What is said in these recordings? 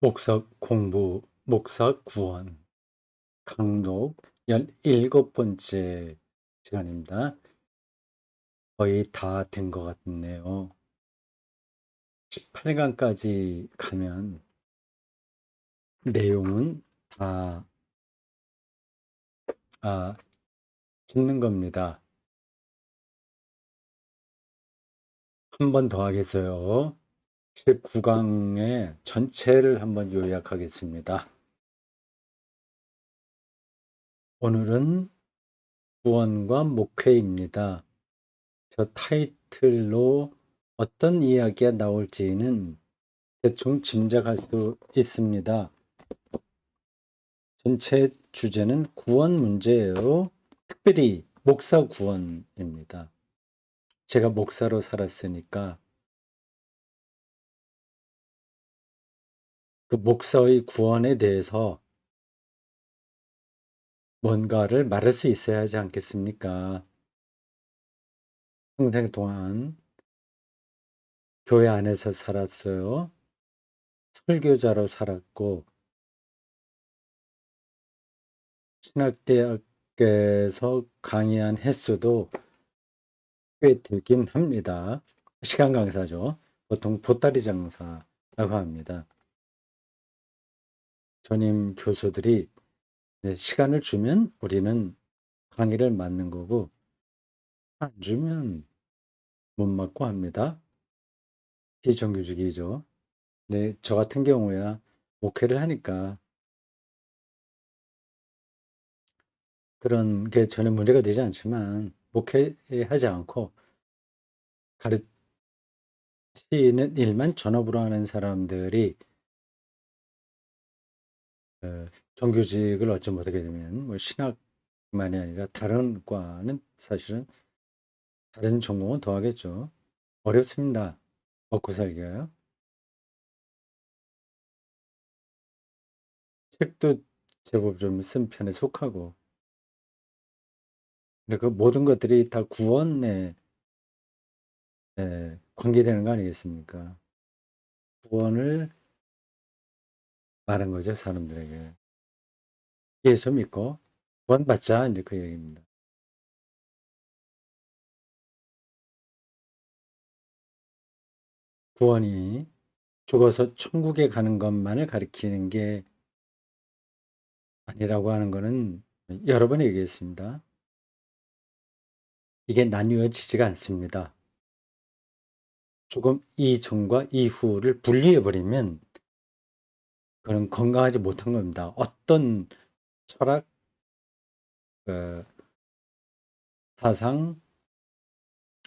목사 공부, 목사 구원, 강독 17번째 시간입니다. 거의 다 된 것 같네요. 18강까지 가면 내용은 다 듣는 겁니다. 한 번 더 하겠어요. 19강의 전체를 한번 요약하겠습니다. 오늘은 구원과 목회입니다. 저 타이틀로 어떤 이야기가 나올지는 대충 짐작할 수 있습니다. 전체 주제는 구원 문제예요. 특별히 목사 구원입니다. 제가 목사로 살았으니까 그 목사의 구원에 대해서 뭔가를 말할 수 있어야 하지 않겠습니까? 평생 동안 교회 안에서 살았어요. 설교자로 살았고 신학대학에서 강의한 횟수도 꽤 되긴 합니다. 시간 강사죠. 보통 보따리 장사라고 합니다. 전임 교수들이 시간을 주면 우리는 강의를 맡는 거고 안 주면 못 맡고 합니다. 비정규직이죠. 네, 저 같은 경우야 목회를 하니까 그런 게 전혀 문제가 되지 않지만 목회하지 않고 가르치는 일만 전업으로 하는 사람들이 정규직을 얻지 못하게 되면 뭐 신학만이 아니라 다른 과는 사실은 다른 전공은 더 하겠죠. 어렵습니다. 먹고 살기가요. 책도 제법 좀 쓴 편에 속하고. 근데 그 모든 것들이 다 구원에 관계되는 거 아니겠습니까? 구원을 말한 거죠, 사람들에게. 예수 믿고 구원받자, 이제 그 얘기입니다. 구원이 죽어서 천국에 가는 것만을 가리키는 게 아니라고 하는 거는 여러 번 얘기했습니다. 이게 나뉘어지지가 않습니다. 조금 이전과 이후를 분리해버리면 그건 건강하지 못한 겁니다. 어떤 철학, 어, 사상,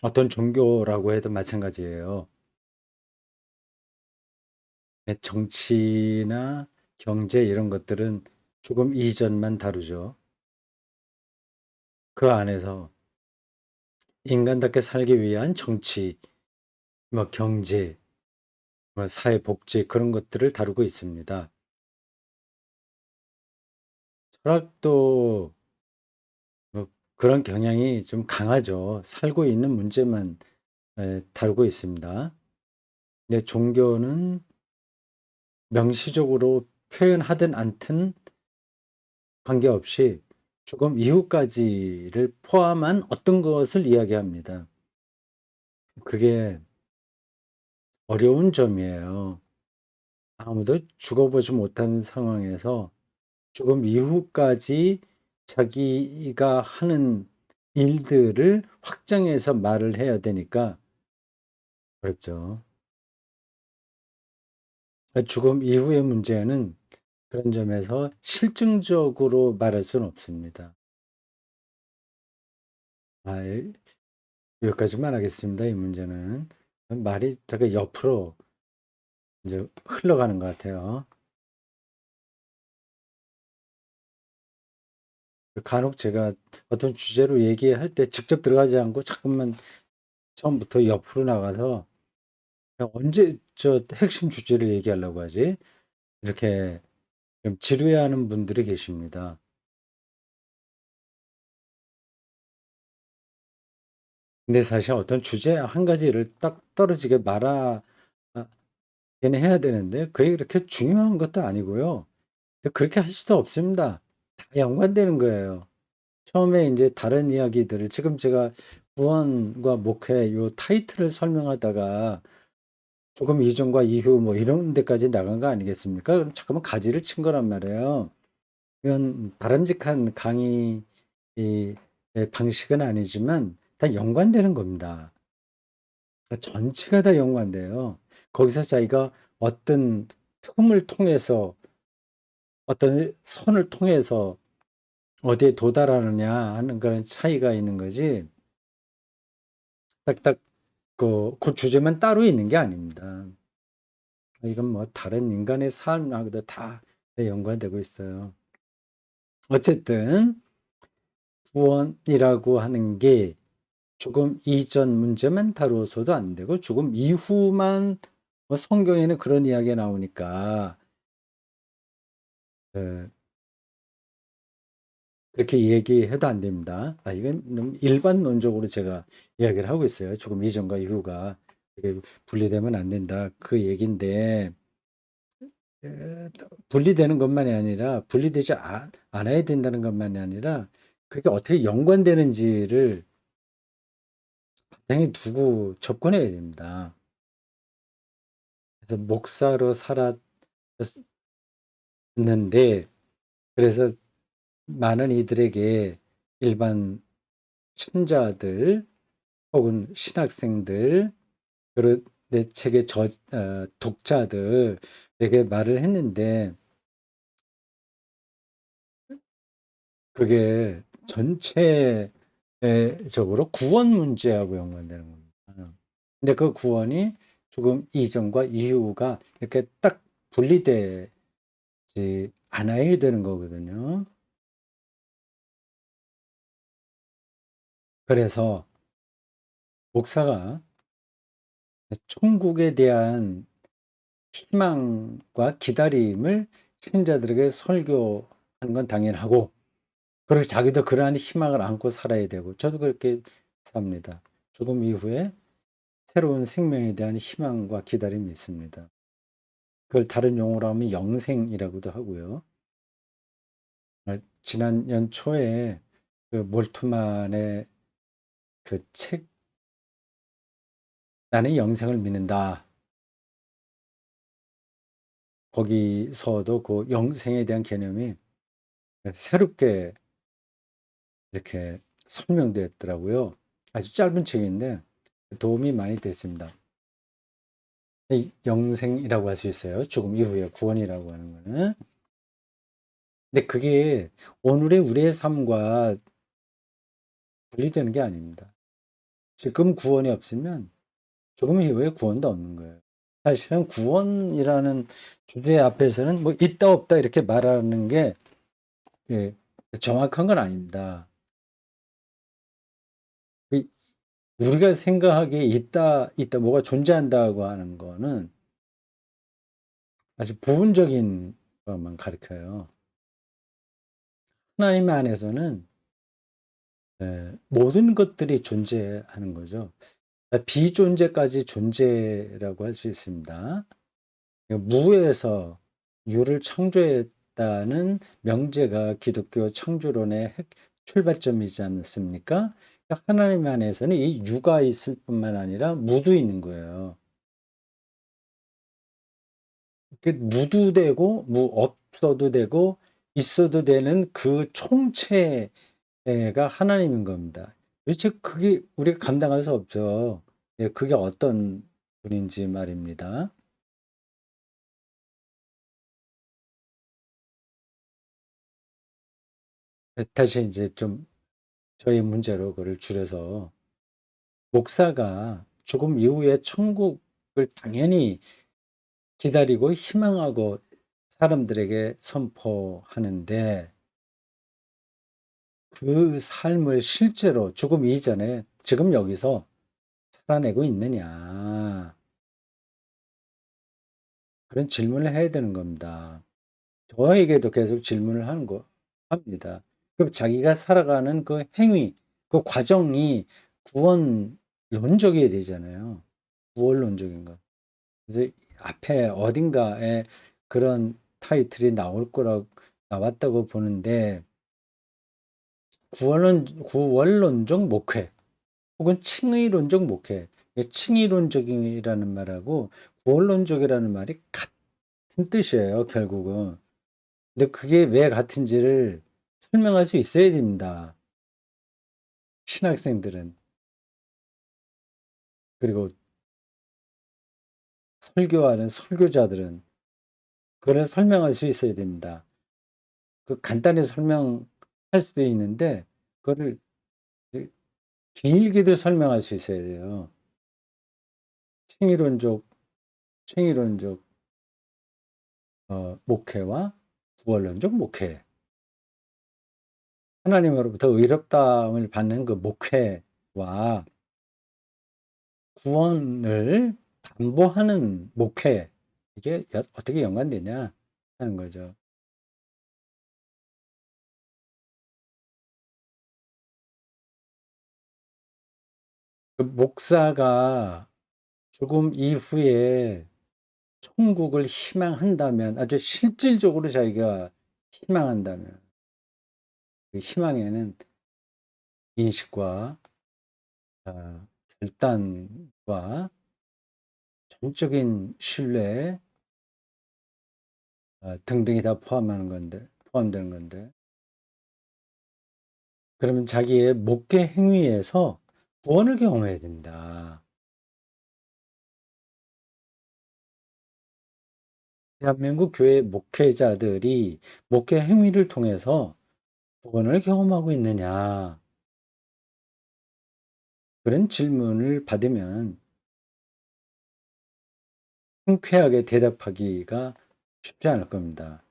어떤 종교라고 해도 마찬가지예요. 정치나 경제 이런 것들은 조금 이전만 다루죠. 그 안에서 인간답게 살기 위한 정치, 뭐 경제, 뭐 사회복지 그런 것들을 다루고 있습니다. 철학도 뭐 그런 경향이 좀 강하죠. 살고 있는 문제만 다루고 있습니다. 근데 종교는 명시적으로 표현하든 않든 관계없이 조금 이후까지를 포함한 어떤 것을 이야기합니다. 그게 어려운 점이에요. 아무도 죽어보지 못한 상황에서 조금 이후까지 자기가 하는 일들을 확장해서 말을 해야 되니까 어렵죠. 죽음 이후의 문제는 그런 점에서 실증적으로 말할 수는 없습니다. 아, 여기까지만 하겠습니다. 이 문제는. 말이 자꾸 옆으로 이제 흘러가는 것 같아요. 간혹 제가 어떤 주제로 얘기할 때 직접 들어가지 않고 자꾸만 처음부터 옆으로 나가서 언제 저 핵심 주제를 얘기하려고 하지? 이렇게 좀 지루해하는 분들이 계십니다. 근데 사실 어떤 주제 한 가지를 딱 떨어지게 걔는 해야 되는데 그게 그렇게 중요한 것도 아니고요. 그렇게 할 수도 없습니다. 다 연관되는 거예요. 처음에 이제 다른 이야기들을 지금 제가 구원과 목회 요 타이틀을 설명하다가 조금 이전과 이후 뭐 이런 데까지 나간 거 아니겠습니까? 그럼 잠깐만 가지를 친 거란 말이에요. 이건 바람직한 강의 이 방식은 아니지만 다 연관되는 겁니다. 그러니까 전체가 다 연관돼요. 거기서 자기가 어떤 틈을 통해서 어떤 선을 통해서 어디에 도달하느냐 하는 그런 차이가 있는 거지. 딱딱 그 주제만 따로 있는 게 아닙니다. 이건 뭐 다른 인간의 삶하고도 다 연관되고 있어요. 어쨌든 구원이라고 하는 게 죽음 이전 문제만 다루어서도 안 되고 죽음 이후만 뭐 성경에는 그런 이야기가 나오니까 그 그렇게 얘기해도 안 됩니다. 이건 너무 일반론적으로 제가 이야기를 하고 있어요. 죽음 이전과 이후가 분리되면 안 된다. 그 얘기인데 분리되는 것만이 아니라 분리되지 않아야 된다는 것만이 아니라 그게 어떻게 연관되는지를 바탕에 두고 접근해야 됩니다. 그래서 목사로 살았는데 그래서 많은 이들에게 일반 신자들 혹은 신학생들 그런 내 책의 독자들에게 말을 했는데 그게 전체적으로 구원 문제하고 연관되는 겁니다. 근데 그 구원이 죽음 이전과 이후가 이렇게 딱 분리되지 않아야 되는 거거든요. 그래서 목사가 천국에 대한 희망과 기다림을 신자들에게 설교하는 건 당연하고 그리고 자기도 그러한 희망을 안고 살아야 되고 저도 그렇게 삽니다. 죽음 이후에 새로운 생명에 대한 희망과 기다림이 있습니다. 그걸 다른 용어로 하면 영생이라고도 하고요. 지난 연초에 그 몰트만의 그 책, 나는 영생을 믿는다. 거기서도 그 영생에 대한 개념이 새롭게 이렇게 설명되었더라고요. 아주 짧은 책인데 도움이 많이 됐습니다. 영생이라고 할 수 있어요. 죽음 이후에 구원이라고 하는 거는. 근데 그게 오늘의 우리의 삶과 분리되는 게 아닙니다. 지금 구원이 없으면 죽음 이후에 구원도 없는 거예요. 사실은 구원이라는 주제 앞에서는 뭐 있다 없다 이렇게 말하는 게 예, 정확한 건 아닙니다. 우리가 생각하기에 있다 뭐가 존재한다고 하는 거는 아주 부분적인 것만 가르쳐요. 하나님 안에서는 모든 것들이 존재하는 거죠. 비존재까지 존재라고 할 수 있습니다. 무에서 유를 창조했다는 명제가 기독교 창조론의 출발점이지 않습니까? 하나님 안에서는 이 유가 있을 뿐만 아니라 무도 있는 거예요. 무도 되고 무 없어도 되고 있어도 되는 그 총체가 하나님인 겁니다. 도대체 그게 우리가 감당할 수 없죠. 그게 어떤 분인지 말입니다. 다시 이제 좀 저희 문제로 그를 줄여서 목사가 죽음 이후에 천국을 당연히 기다리고 희망하고 사람들에게 선포하는데 그 삶을 실제로 죽음 이전에 지금 여기서 살아내고 있느냐 그런 질문을 해야 되는 겁니다. 저에게도 계속 질문을 하는 거 합니다. 그럼 자기가 살아가는 그 행위, 그 과정이 구원론적이어야 되잖아요. 구원론적인 거. 그래서 앞에 어딘가에 그런 타이틀이 나왔다고 보는데, 구원론적 목회 혹은 칭의론적 목회. 칭의론적이라는 말하고 구원론적이라는 말이 같은 뜻이에요, 결국은. 근데 그게 왜 같은지를 설명할 수 있어야 됩니다. 신학생들은. 그리고 설교하는 설교자들은 그걸 설명할 수 있어야 됩니다. 그 간단히 설명할 수도 있는데 그거를 길게도 설명할 수 있어야 돼요. 챙이론적 챙이론적 목회와 구원론적 목회. 하나님으로부터 의롭다함을 받는 그 목회와 구원을 담보하는 목회. 이게 어떻게 연관되냐 하는 거죠. 그 목사가 죽음 이후에 천국을 희망한다면, 아주 실질적으로 자기가 희망한다면, 그 희망에는 인식과 결단과 전적인 신뢰 등등이 다 포함되는 건데, 그러면 자기의 목회 행위에서 구원을 경험해야 됩니다. 대한민국 교회 목회자들이 목회 행위를 통해서 구원을 경험하고 있느냐? 그런 질문을 받으면 흔쾌하게 대답하기가 쉽지 않을 겁니다.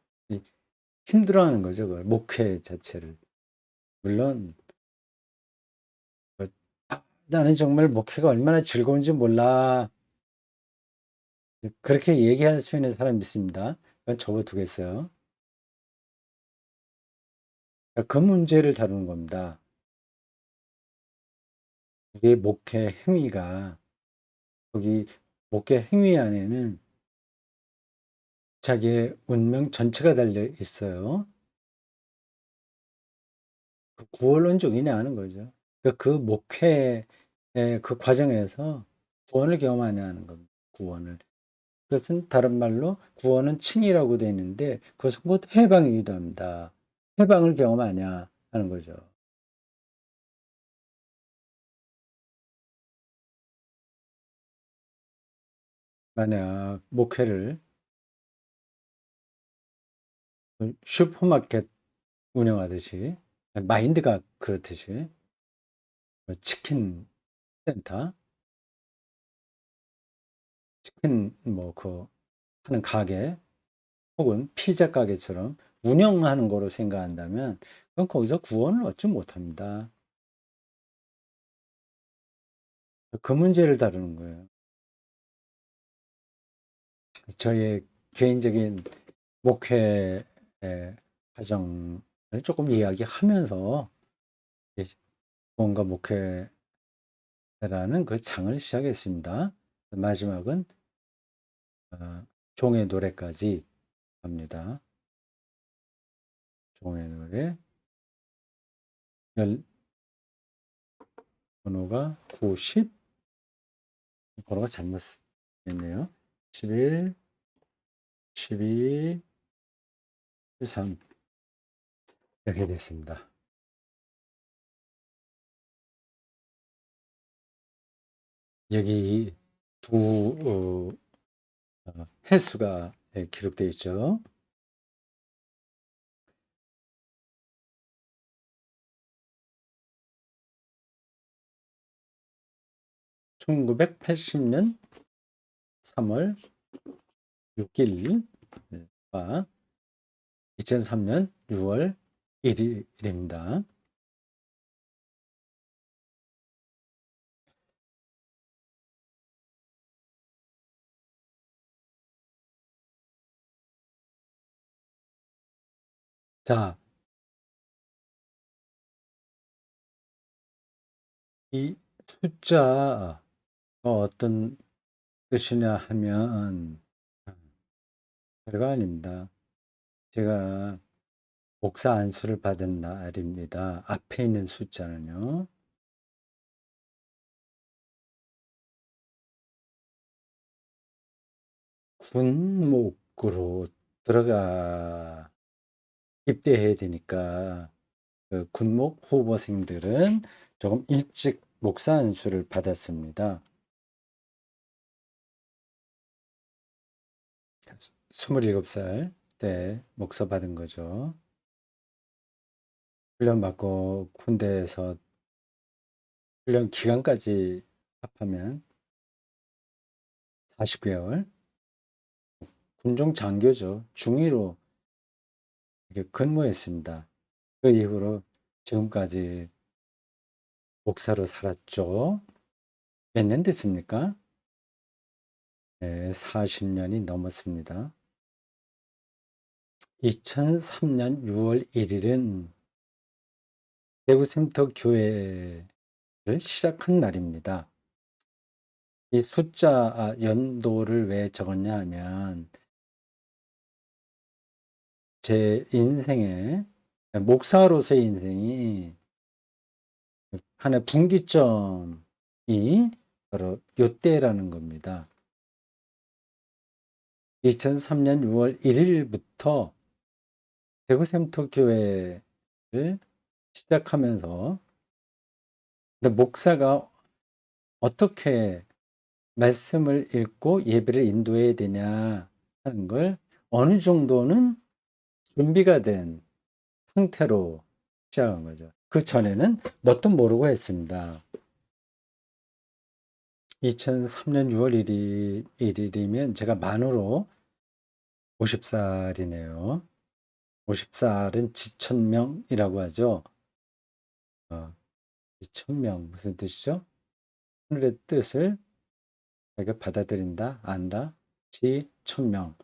힘들어하는 거죠, 그걸, 목회 자체를. 물론, 뭐, 나는 정말 목회가 얼마나 즐거운지 몰라. 그렇게 얘기할 수 있는 사람이 있습니다. 그건 접어두겠어요. 그 문제를 다루는 겁니다. 우리의 목회 행위가, 거기 목회 행위 안에는 자기의 운명 전체가 달려 있어요. 그 구원론적이냐 하는 거죠. 그 목회의 그 과정에서 구원을 경험하냐 하는 겁니다. 구원을. 그것은 다른 말로 구원은 칭이라고 되어 있는데 그것은 곧 해방이기도 합니다. 해방을 경험하냐 하는 거죠. 만약 목회를 슈퍼마켓 운영하듯이 마인드가 그렇듯이 치킨 센터, 치킨 뭐 그 하는 가게 혹은 피자 가게처럼 운영하는 거로 생각한다면 그건 거기서 구원을 얻지 못합니다. 그 문제를 다루는 거예요. 저의 개인적인 목회 과정을 조금 이야기하면서 구원과 목회라는 그 장을 시작했습니다. 마지막은 종의 노래까지 갑니다. 종의 노래 열 번호가 90, 번호가 잘못 했네요. 11, 12, 13 이렇게 됐습니다. 여기 두 횟수가 기록되어 있죠. 1980년 3월 6일과 2003년 6월 1일입니다. 자, 이 숫자가 어떤 뜻이냐 하면 별거 아닙니다. 제가 목사 안수를 받은 날입니다. 앞에 있는 숫자는요. 군목으로 들어가 입대해야 되니까 그 군목 후보생들은 조금 일찍 목사 안수를 받았습니다. 27살 때 목사 받은 거죠. 훈련 받고 군대에서 훈련 기간까지 합하면 40개월. 군종 장교죠. 중위로 이렇게 근무했습니다. 그 이후로 지금까지 목사로 살았죠. 몇 년 됐습니까? 네, 40년이 넘었습니다. 2003년 6월 1일은 대구샘터 교회를 시작한 날입니다. 이 숫자 연도를 왜 적었냐 하면 제 인생에 목사로서의 인생이 하나의 분기점이 바로 요때라는 겁니다. 2003년 6월 1일부터 대구샘터 교회를 시작하면서 목사가 어떻게 말씀을 읽고 예배를 인도해야 되냐 하는 걸 어느 정도는 준비가 된 상태로 시작한 거죠. 그 전에는 뭣도 모르고 했습니다. 2003년 6월 1일이면 제가 만으로 50살이네요. 50살은 지천명이라고 하죠. 지천명 무슨 뜻이죠? 하늘의 뜻을 자기가 받아들인다, 안다, 지천명.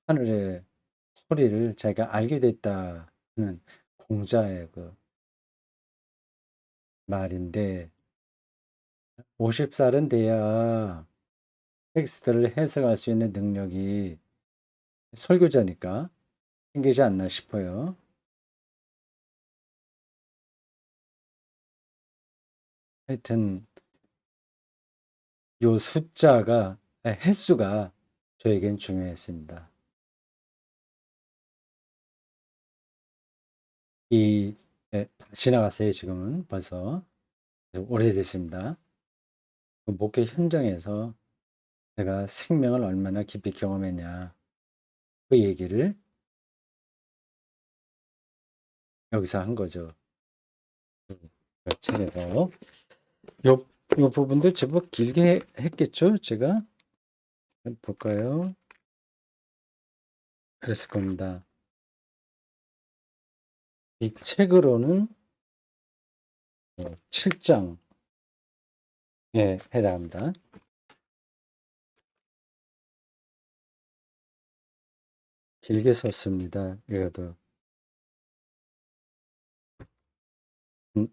하늘의 소리를 자기가 알게 됐다는 공자의 그 말인데 50살은 돼야 텍스트를 해석할 수 있는 능력이 설교자니까 생기지 않나 싶어요. 하여튼 요 숫자가 횟수가 저에겐 중요했습니다. 지나갔어요. 지금은 벌써 오래됐습니다. 그 목회 현장에서 내가 생명을 얼마나 깊이 경험했냐 그 얘기를 여기서 한 거죠. 그 책에서 요 부분도 제법 길게 했겠죠. 제가 볼까요? 그랬을 겁니다. 이 책으로는 7장에 해당합니다. 길게 썼습니다. 이것도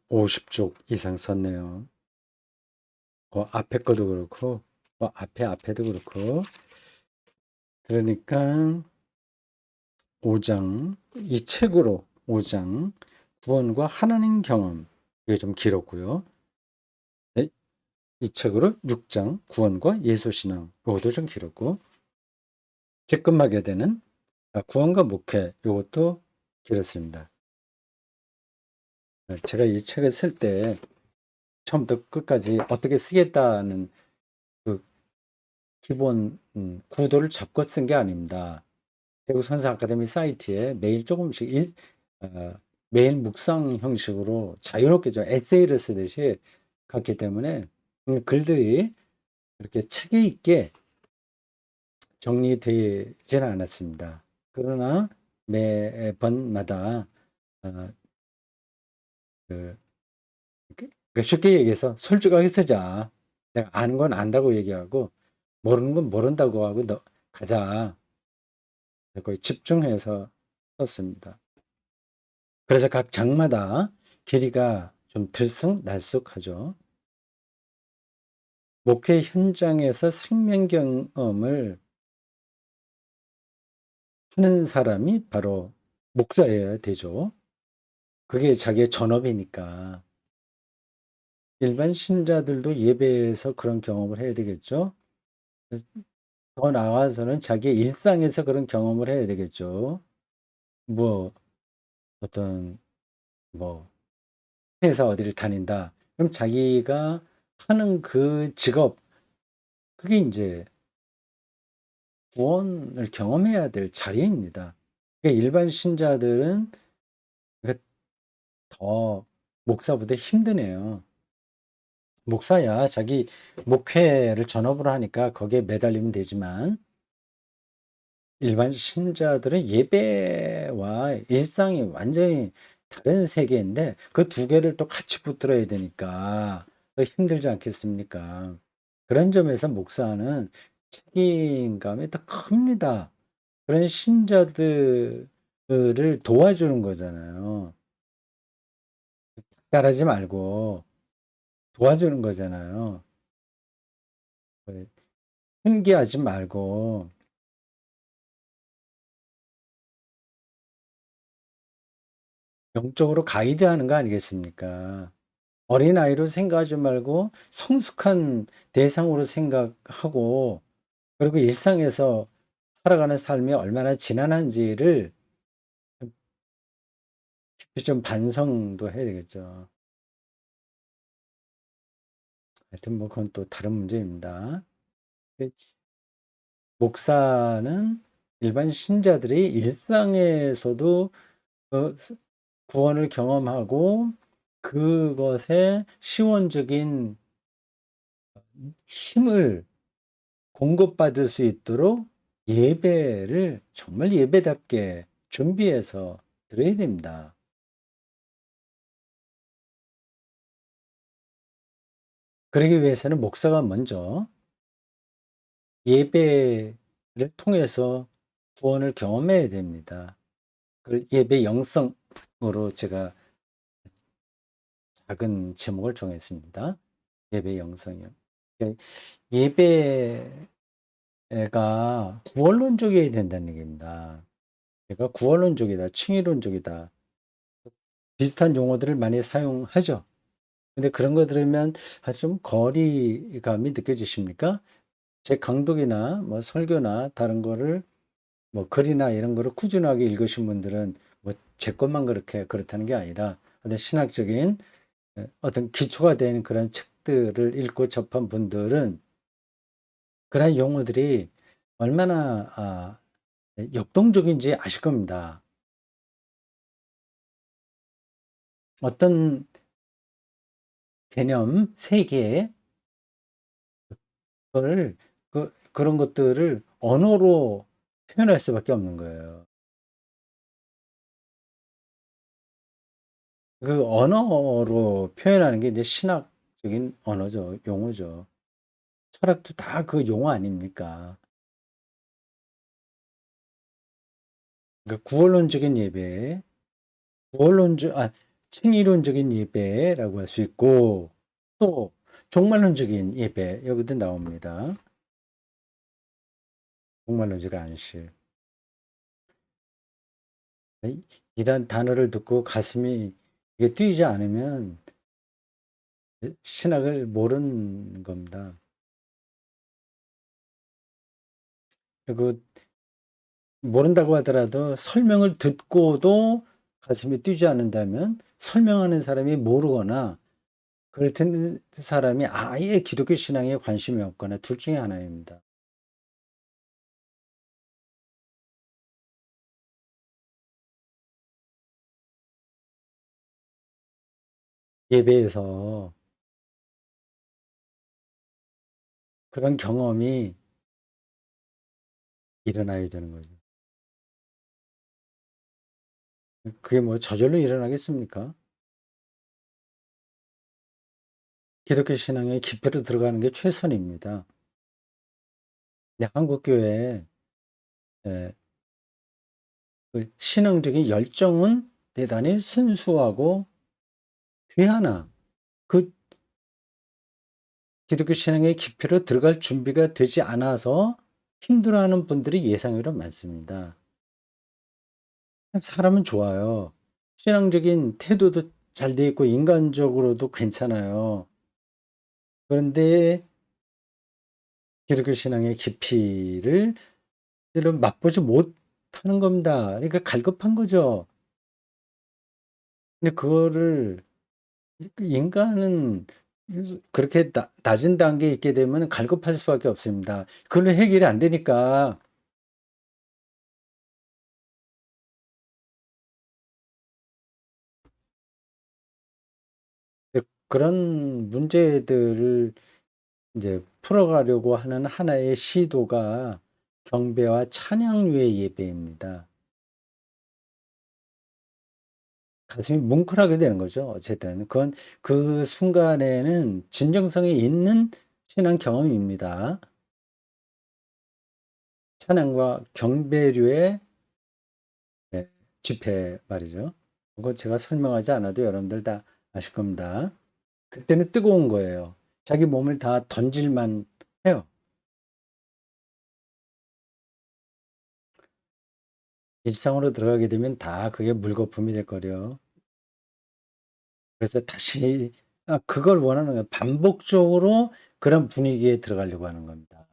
50쪽 이상 썼네요. 그 앞에 것도 그렇고 그 앞에도 그렇고 그러니까 5장 이 책으로 5장 구원과 하나님 경험 이게 좀 길었고요. 네, 이 책으로 6장 구원과 예수신앙 이것도 좀 길었고 제 끝마게 되는 구원과 목회 이것도 길었습니다. 제가 이 책을 쓸 때 처음부터 끝까지 어떻게 쓰겠다는 그 기본 구도를 잡고 쓴 게 아닙니다. 대구 선사 아카데미 사이트에 매일 조금씩 매일 묵상 형식으로 자유롭게 좀 에세이를 쓰듯이 갔기 때문에 글들이 이렇게 책에 있게 정리되지는 않았습니다. 그러나 매번마다 쉽게 얘기해서 솔직하게 쓰자. 내가 아는 건 안다고 얘기하고 모르는 건 모른다고 하고 가자. 거의 집중해서 썼습니다. 그래서 각 장마다 길이가 좀 들쑥날쑥하죠. 목회 현장에서 생명 경험을 하는 사람이 바로 목사여야 되죠. 그게 자기의 전업이니까. 일반 신자들도 예배에서 그런 경험을 해야 되겠죠. 더 나아가서는 자기의 일상에서 그런 경험을 해야 되겠죠. 뭐 어떤 뭐 회사 어디를 다닌다. 그럼 자기가 하는 그 직업, 그게 인제 구원을 경험해야 될 자리입니다. 그러니까 일반 신자들은 그 더 목사보다 힘드네요. 목사야 자기 목회를 전업으로 하니까 거기에 매달리면 되지만 일반 신자들은 예배와 일상이 완전히 다른 세계인데 그 두 개를 또 같이 붙들어야 되니까 더 힘들지 않겠습니까? 그런 점에서 목사는 책임감이 더 큽니다. 그런 신자들을 도와주는 거잖아요. 따르지 말고 도와주는 거잖아요. 그 훈계하지 말고 영적으로 가이드하는 거 아니겠습니까? 어린아이로 생각하지 말고 성숙한 대상으로 생각하고 그리고 일상에서 살아가는 삶이 얼마나 지난한지를 깊이 좀 반성도 해야 되겠죠. 하여튼 뭐 그건 또 다른 문제입니다. 그 목사는 일반 신자들이 일상에서도 구원을 경험하고 그것에 시원적인 힘을 공급받을 수 있도록 예배를 정말 예배답게 준비해서 드려야 됩니다. 그러기 위해서는 목사가 먼저 예배를 통해서 구원을 경험해야 됩니다. 그 예배 영성으로 제가 작은 제목을 정했습니다. 예배 영성이요. 예, 예배가 구원론적이어야 된다는 얘기입니다. 제가 구원론적이다, 칭의론적이다 비슷한 용어들을 많이 사용하죠. 근데 그런 거 들으면 좀 거리감이 느껴지십니까? 제 강독이나 뭐 설교나 다른 거를 뭐 글이나 이런 거를 꾸준하게 읽으신 분들은 뭐 제 것만 그렇게 그렇다는 게 아니라 어떤 신학적인 어떤 기초가 된 그런 책들을 읽고 접한 분들은 그런 용어들이 얼마나 역동적인지 아실 겁니다. 어떤 개념, 세계 를 그런 것들을 언어로 표현할 수밖에 없는 거예요. 그 언어로 표현하는 게 이제 신학적인 언어죠. 용어죠. 철학도 다 그 용어 아닙니까? 그러니까 구원론적인 예배, 칭의론적인 예배라고 할 수 있고 또 종말론적인 예배 여기도 나옵니다. 종말론적 안식. 이런 단어를 듣고 가슴이 이게 뛰지 않으면 신학을 모르는 겁니다. 그리고 모른다고 하더라도 설명을 듣고도 가슴이 뛰지 않는다면 설명하는 사람이 모르거나 그걸 듣는 사람이 아예 기독교 신앙에 관심이 없거나 둘 중에 하나입니다. 예배에서 그런 경험이 일어나야 되는 거죠. 그게 뭐 저절로 일어나겠습니까? 기독교 신앙의 깊이로 들어가는 게 최선입니다. 근데 한국 교회에 예, 그 신앙적인 열정은 대단히 순수하고 귀하나 그 기독교 신앙의 깊이로 들어갈 준비가 되지 않아서 힘들어하는 분들이 예상외로 많습니다. 사람은 좋아요. 신앙적인 태도도 잘 돼 있고 인간적으로도 괜찮아요. 그런데 기독교 신앙의 깊이를 이런 맛보지 못하는 겁니다. 그러니까 갈급한 거죠. 근데 그거를 인간은 그렇게 낮은 단계에 있게 되면 갈급할 수밖에 없습니다. 그걸로 해결이 안 되니까. 그런 문제들을 이제 풀어가려고 하는 하나의 시도가 경배와 찬양류의 예배입니다. 가슴이 뭉클하게 되는 거죠. 어쨌든 그건 그 순간에는 진정성이 있는 신앙 경험입니다. 찬양과 경배류의 집회 말이죠. 그거 제가 설명하지 않아도 여러분들 다 아실 겁니다. 그때는 뜨거운 거예요. 자기 몸을 다 던질만 해요. 일상으로 들어가게 되면 다 그게 물거품이 될 거예요. 그래서 다시 그걸 원하는 거예요. 반복적으로 그런 분위기에 들어가려고 하는 겁니다.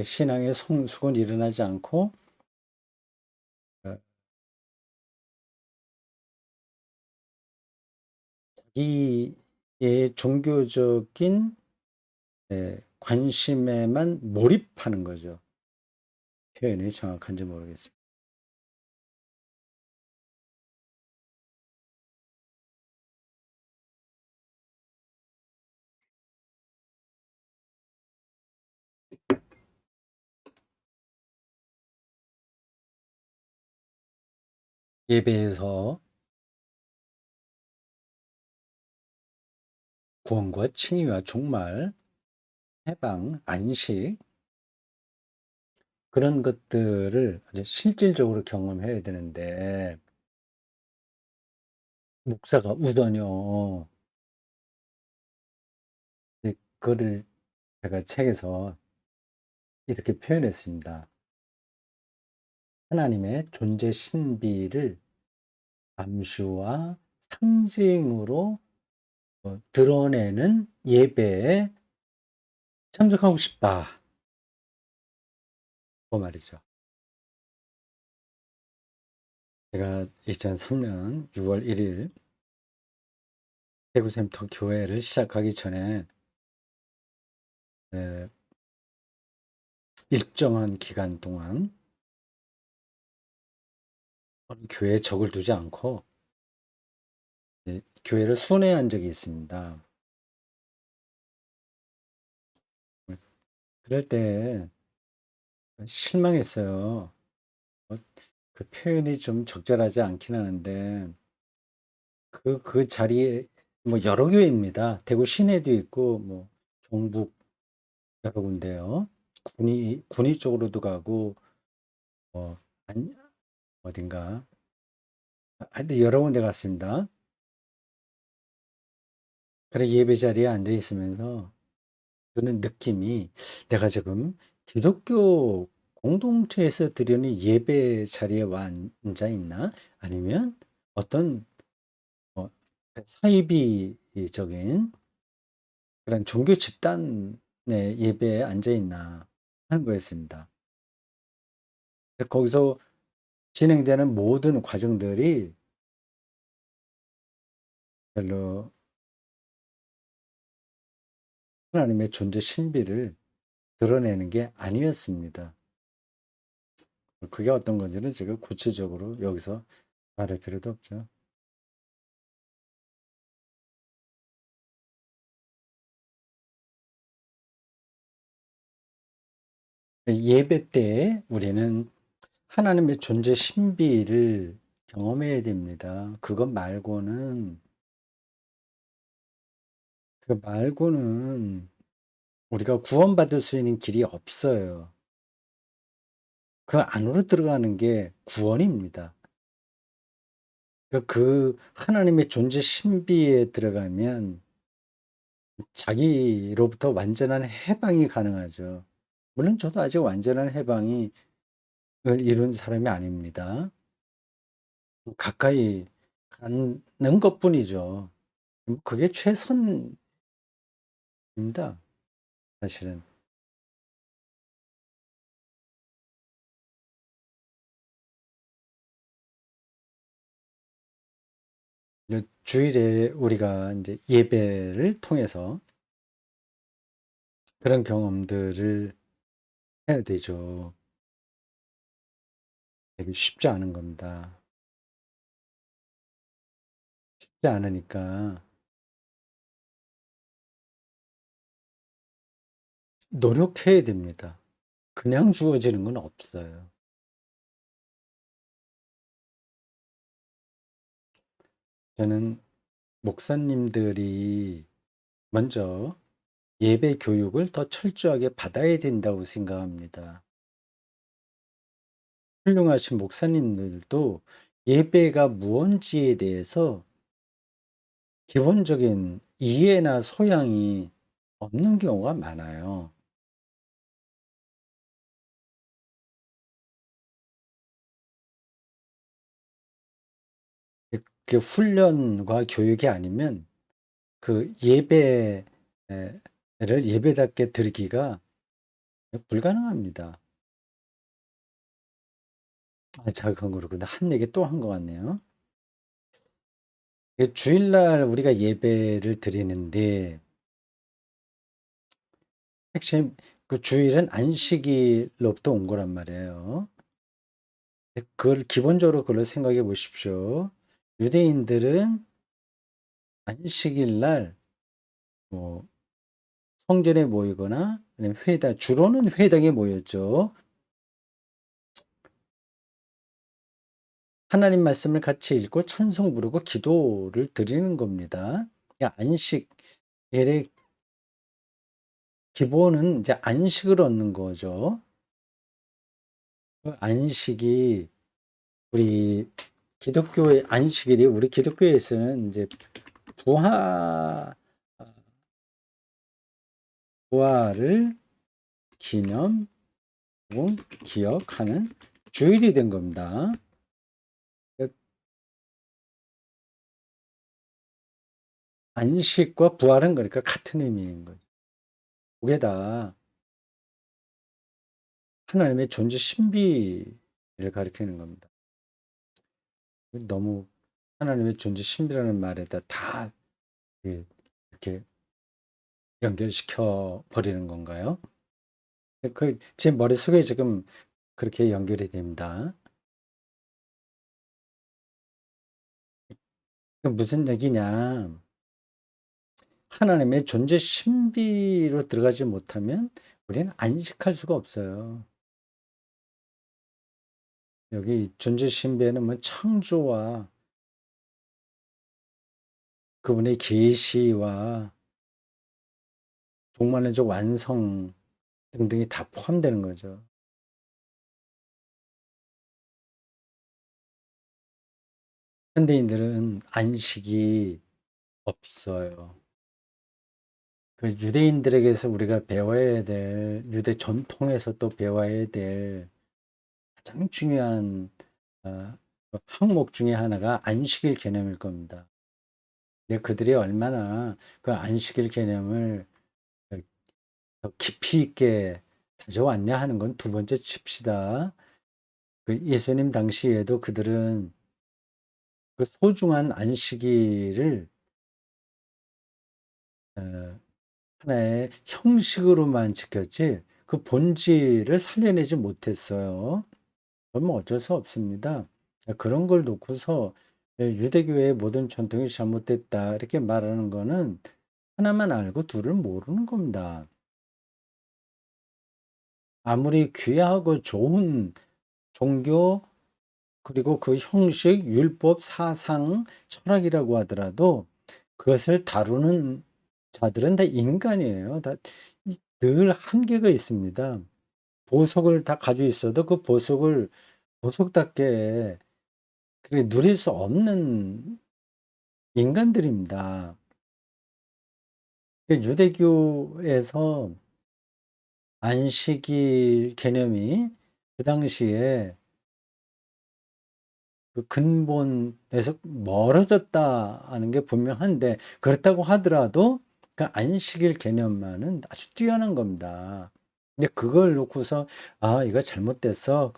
신앙의 성숙은 일어나지 않고 어, 자기의 종교적인 관심에만 몰입하는 거죠. 표현이 정확한지 모르겠습니다. 예배에서 구원과 칭의와 종말, 해방, 안식 그런 것들을 아주 실질적으로 경험해야 되는데 목사가 우더녀 그거를 제가 책에서 이렇게 표현했습니다. 하나님의 존재 신비를 암시와 상징으로 드러내는 예배에 참석하고 싶다. 그 말이죠. 제가 2003년 6월 1일 대구샘터 교회를 시작하기 전에 에, 일정한 기간 동안 어느 교회에 적을 두지 않고 교회를 순회한 적이 있습니다. 그럴 때 실망했어요. 그 표현이 좀 적절하지 않긴 하는데 그 자리에 뭐 여러 교회입니다. 대구 시내도 있고 뭐 경북 여러 군데요. 군위 쪽으로도 가고 뭐 아니 어딘가 하여튼 여러 군데 갔습니다. 그래 예배 자리에 앉아 있으면서 드는 느낌이 내가 지금 기독교 공동체에서 드리는 예배 자리에 와 앉아 있나? 아니면 어떤 어, 사이비적인 그런 종교 집단의 예배에 앉아 있나 하는 거였습니다. 거기서 진행되는 모든 과정들이 별로 하나님의 존재 신비를 드러내는 게 아니었습니다. 그게 어떤 건지는 제가 구체적으로 여기서 말할 필요도 없죠. 예배 때 우리는 하나님의 존재 신비를 경험해야 됩니다. 그 말고는 우리가 구원받을 수 있는 길이 없어요. 그 안으로 들어가는 게 구원입니다. 그 하나님의 존재 신비에 들어가면 자기로부터 완전한 해방이 가능하죠. 물론 저도 아직 완전한 해방이 이룬 사람이 아닙니다. 가까이 가는 것뿐이죠. 그게 최선입니다, 사실은. 주일에 우리가 이제 예배를 통해서 그런 경험들을 해야 되죠. 되게 쉽지 않은 겁니다. 쉽지 않으니까 노력해야 됩니다. 그냥 주어지는 건 없어요. 저는 목사님들이 먼저 예배 교육을 더 철저하게 받아야 된다고 생각합니다. 훌륭하신 목사님들도 예배가 무언지에 대해서 기본적인 이해나 소양이 없는 경우가 많아요. 그 훈련과 교육이 아니면 그 예배를 예배답게 드리기가 불가능합니다. 자, 그건 그렇고 한 얘기 또 한 것 같네요. 주일날 우리가 예배를 드리는데 핵심 그 주일은 안식일로부터 온 거란 말이에요. 그걸 기본적으로 그걸 생각해 보십시오. 유대인들은 안식일 날뭐 성전에 모이거나 아니면 회당, 주로는 회당에 모였죠. 하나님 말씀을 같이 읽고 찬송 부르고 기도를 드리는 겁니다. 안식일의 기본은 이제 안식을 얻는 거죠. 그 안식이 우리 기독교의 안식일이 우리 기독교에서는 이제 부활 부활을 기념 혹은 기억하는 주일이 된 겁니다. 안식과 부활은 그러니까 같은 의미인 거죠. 그게 다 하나님의 존재 신비를 가리키는 겁니다. 너무 하나님의 존재 신비라는 말에다 다 이렇게 연결시켜 버리는 건가요? 제 머릿속에 지금 그렇게 연결이 됩니다. 무슨 얘기냐? 하나님의 존재 신비로 들어가지 못하면 우리는 안식할 수가 없어요. 여기 존재 신비에는 뭐 창조와 그분의 계시와 종말론적 완성 등등이 다 포함되는 거죠. 현대인들은 안식이 없어요. 그 유대인들에게서 우리가 배워야 될 유대 전통에서 또 배워야 될 가장 중요한 항목 중에 하나가 안식일 개념일 겁니다. 근데 그들이 얼마나 그 안식일 개념을 더 깊이 있게 다져왔냐 하는 건 두 번째 칩시다. 그 예수님 당시에도 그들은 그 소중한 안식일을 어, 하나의 형식으로만 지켰지 그 본질을 살려내지 못했어요. 그건 뭐 어쩔 수 없습니다. 그런 걸 놓고서 유대교의 모든 전통이 잘못됐다 이렇게 말하는 거는 하나만 알고 둘을 모르는 겁니다. 아무리 귀하고 좋은 종교 그리고 그 형식, 율법, 사상, 철학이라고 하더라도 그것을 다루는 자들은 다 인간이에요. 늘 한계가 있습니다. 보석을 다 가지고 있어도 그 보석을 보석답게 그렇게 누릴 수 없는 인간들입니다. 유대교에서 안식일 개념이 그 당시에 그 근본에서 멀어졌다 하는 게 분명한데 그렇다고 하더라도 그 안식일 개념만은 아주 뛰어난 겁니다. 근데 그걸 놓고서 '아 이거 잘못됐어.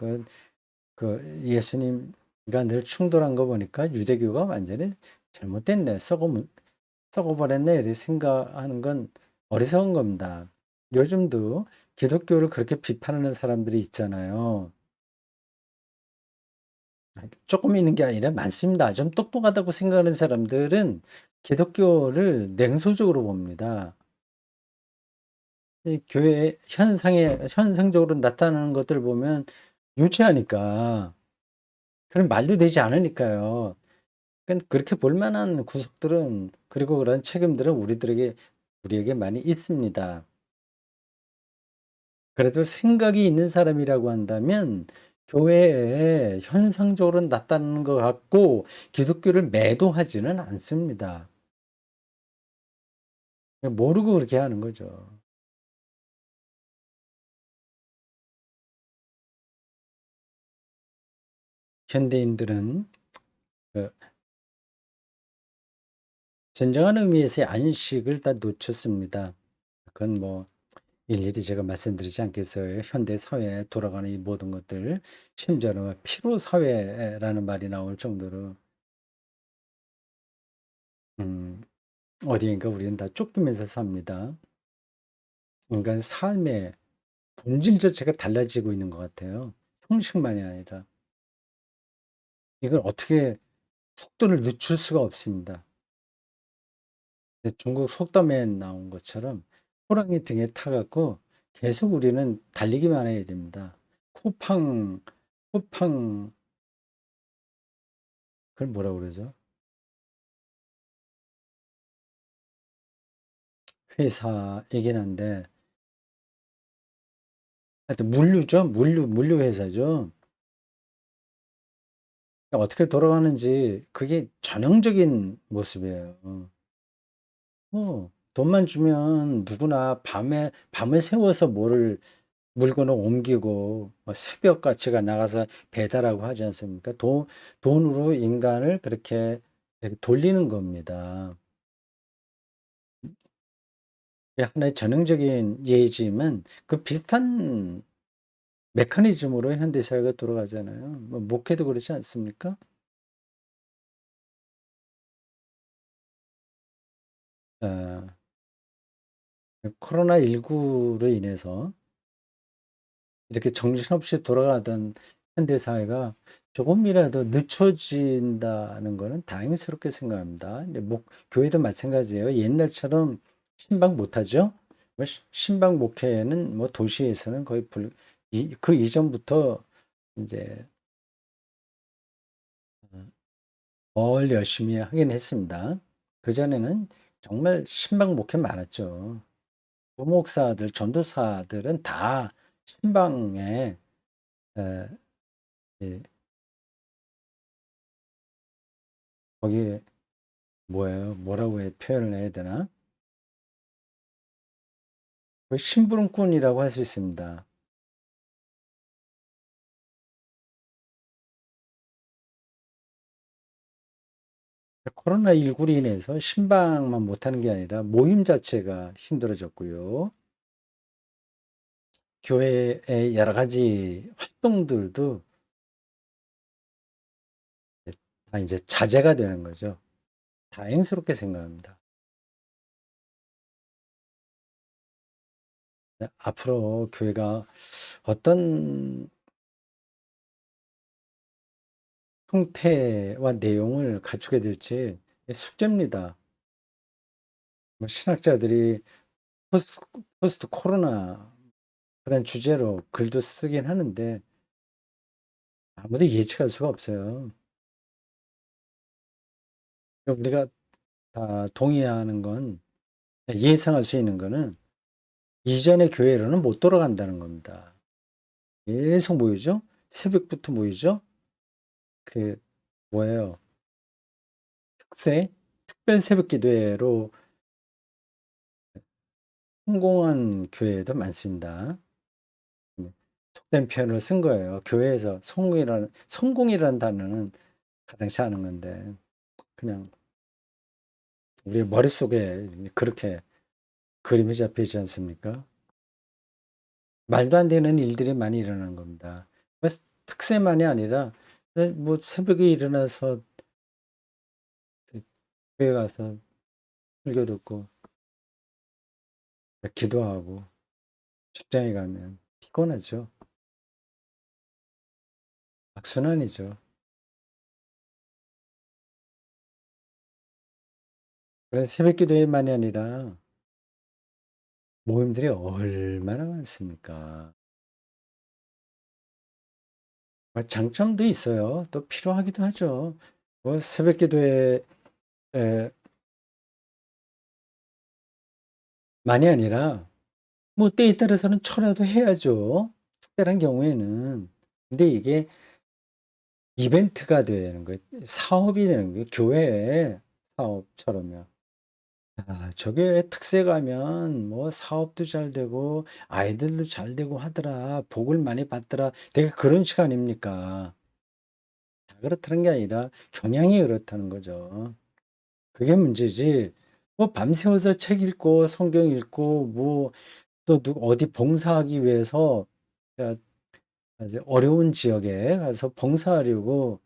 예수님과 늘 충돌한 거 보니까 유대교가 완전히 잘못됐네. 썩어버렸네.' 이렇게 생각하는 건 어리석은 겁니다. 요즘도 기독교를 그렇게 비판하는 사람들이 있잖아요. 조금 있는 게 아니라 많습니다. 좀 똑똑하다고 생각하는 사람들은 기독교를 냉소적으로 봅니다. 이 교회 현상적으로 나타나는 것들을 보면 유치하니까 그런 말도 되지 않으니까요. 그렇게 볼 만한 구석들은 그리고 그런 책임들은 우리에게 많이 있습니다. 그래도 생각이 있는 사람이라고 한다면 교회에 현상적으로 나타나는 것 같고 기독교를 매도하지는 않습니다. 모르고 그렇게 하는 거죠. 현대인들은 그 진정한 의미에서의 안식을 다 놓쳤습니다. 그건 뭐 일일이 제가 말씀드리지 않겠어요. 현대 사회에 돌아가는 이 모든 것들, 심지어는 피로 사회라는 말이 나올 정도로 음 어디인가 우리는 다 쫓기면서 삽니다. 인간 삶의 본질 자체가 달라지고 있는 것 같아요. 형식만이 아니라. 이걸 어떻게 속도를 늦출 수가 없습니다. 중국 속담에 나온 것처럼 호랑이 등에 타 갖고 계속 우리는 달리기만 해야 됩니다. 쿠팡 쿠팡 그걸 뭐라고 그러죠? 회사이긴 한데 하여튼 물류죠. 물류 회사죠. 어떻게 돌아가는지 그게 전형적인 모습이에요. 돈만 주면 누구나 밤을 새워서 뭐를 물건을 옮기고 뭐 새벽같이가 나가서 배달하고 하지 않습니까? 돈으로 인간을 그렇게 이렇게 돌리는 겁니다. 이게 하나의 전형적인 예지만 그 비슷한 메커니즘으로 현대 사회가 돌아가잖아요. 뭐 목회도 그렇지 않습니까? 아, 코로나19로 인해서 이렇게 정신없이 돌아가던 현대 사회가 조금이라도 늦춰진다는 거는 다행스럽게 생각합니다. 근데 교회도 마찬가지예요. 옛날처럼 신방 못하죠. 뭐 신방 목회는 뭐 도시에서는 거의 그 이전부터 이제 뭘 열심히 하긴 했습니다. 그전에는 정말 신방 목회 많았죠. 부목사들, 전도사들은 다 신방에 에, 예, 거기에 뭐예요? 뭐라고 표현을 해야 되나? 그 심부름꾼이라고 할 수 있습니다. 코로나19로 인해서 신방만 못하는 게 아니라 모임 자체가 힘들어졌고요. 교회의 여러 가지 활동들도 다 이제 자제가 되는 거죠. 다행스럽게 생각합니다. 앞으로 교회가 어떤 형태와 내용을 갖추게 될지 숙제입니다. 뭐 신학자들이 포스트, 포스트 코로나 그런 주제로 글도 쓰긴 하는데 아무도 예측할 수가 없어요. 우리가 다 동의하는 건 예상할 수 있는 거는 이전의 교회로는 못 돌아간다는 겁니다. 계속 모이죠? 새벽부터 모이죠? 그 뭐예요? 특별 새벽 기도회로 성공한 교회도 많습니다. 속된 표현을 쓴 거예요. 교회에서 성공이라는 단어는 가당치 않은 건데 그냥 우리 머릿속에 그렇게 그림이 잡혀 있지 않습니까? 말도 안 되는 일들이 많이 일어나는 겁니다. 특세만이 아니라 뭐 새벽에 일어나서 교회 가서 설교 듣고 기도하고 직장에 가면 피곤하죠. 악순환이죠. 그래서 새벽 기도회만이 아니라 모임들이 얼마나 많습니까? 장점도 있어요. 또 필요하기도 하죠. 뭐 새벽 기도회 만이 아니라 뭐 때에 따라서는 철야도 해야죠. 특별한 경우에는. 근데 이게 이벤트가 되는 거예요. 사업이 되는 거예요. 교회 사업처럼요. 저게 특세 가면 뭐 사업도 잘 되고 아이들도 잘 되고 하더라. 복을 많이 받더라. 되게 그런 시간입니까? 다 그렇다는 게 아니라 경향이 그렇다는 거죠. 그게 문제지. 뭐 밤새워서 책 읽고 성경 읽고 뭐 또 어디 봉사하기 위해서 이제 어려운 지역에 가서 봉사하려고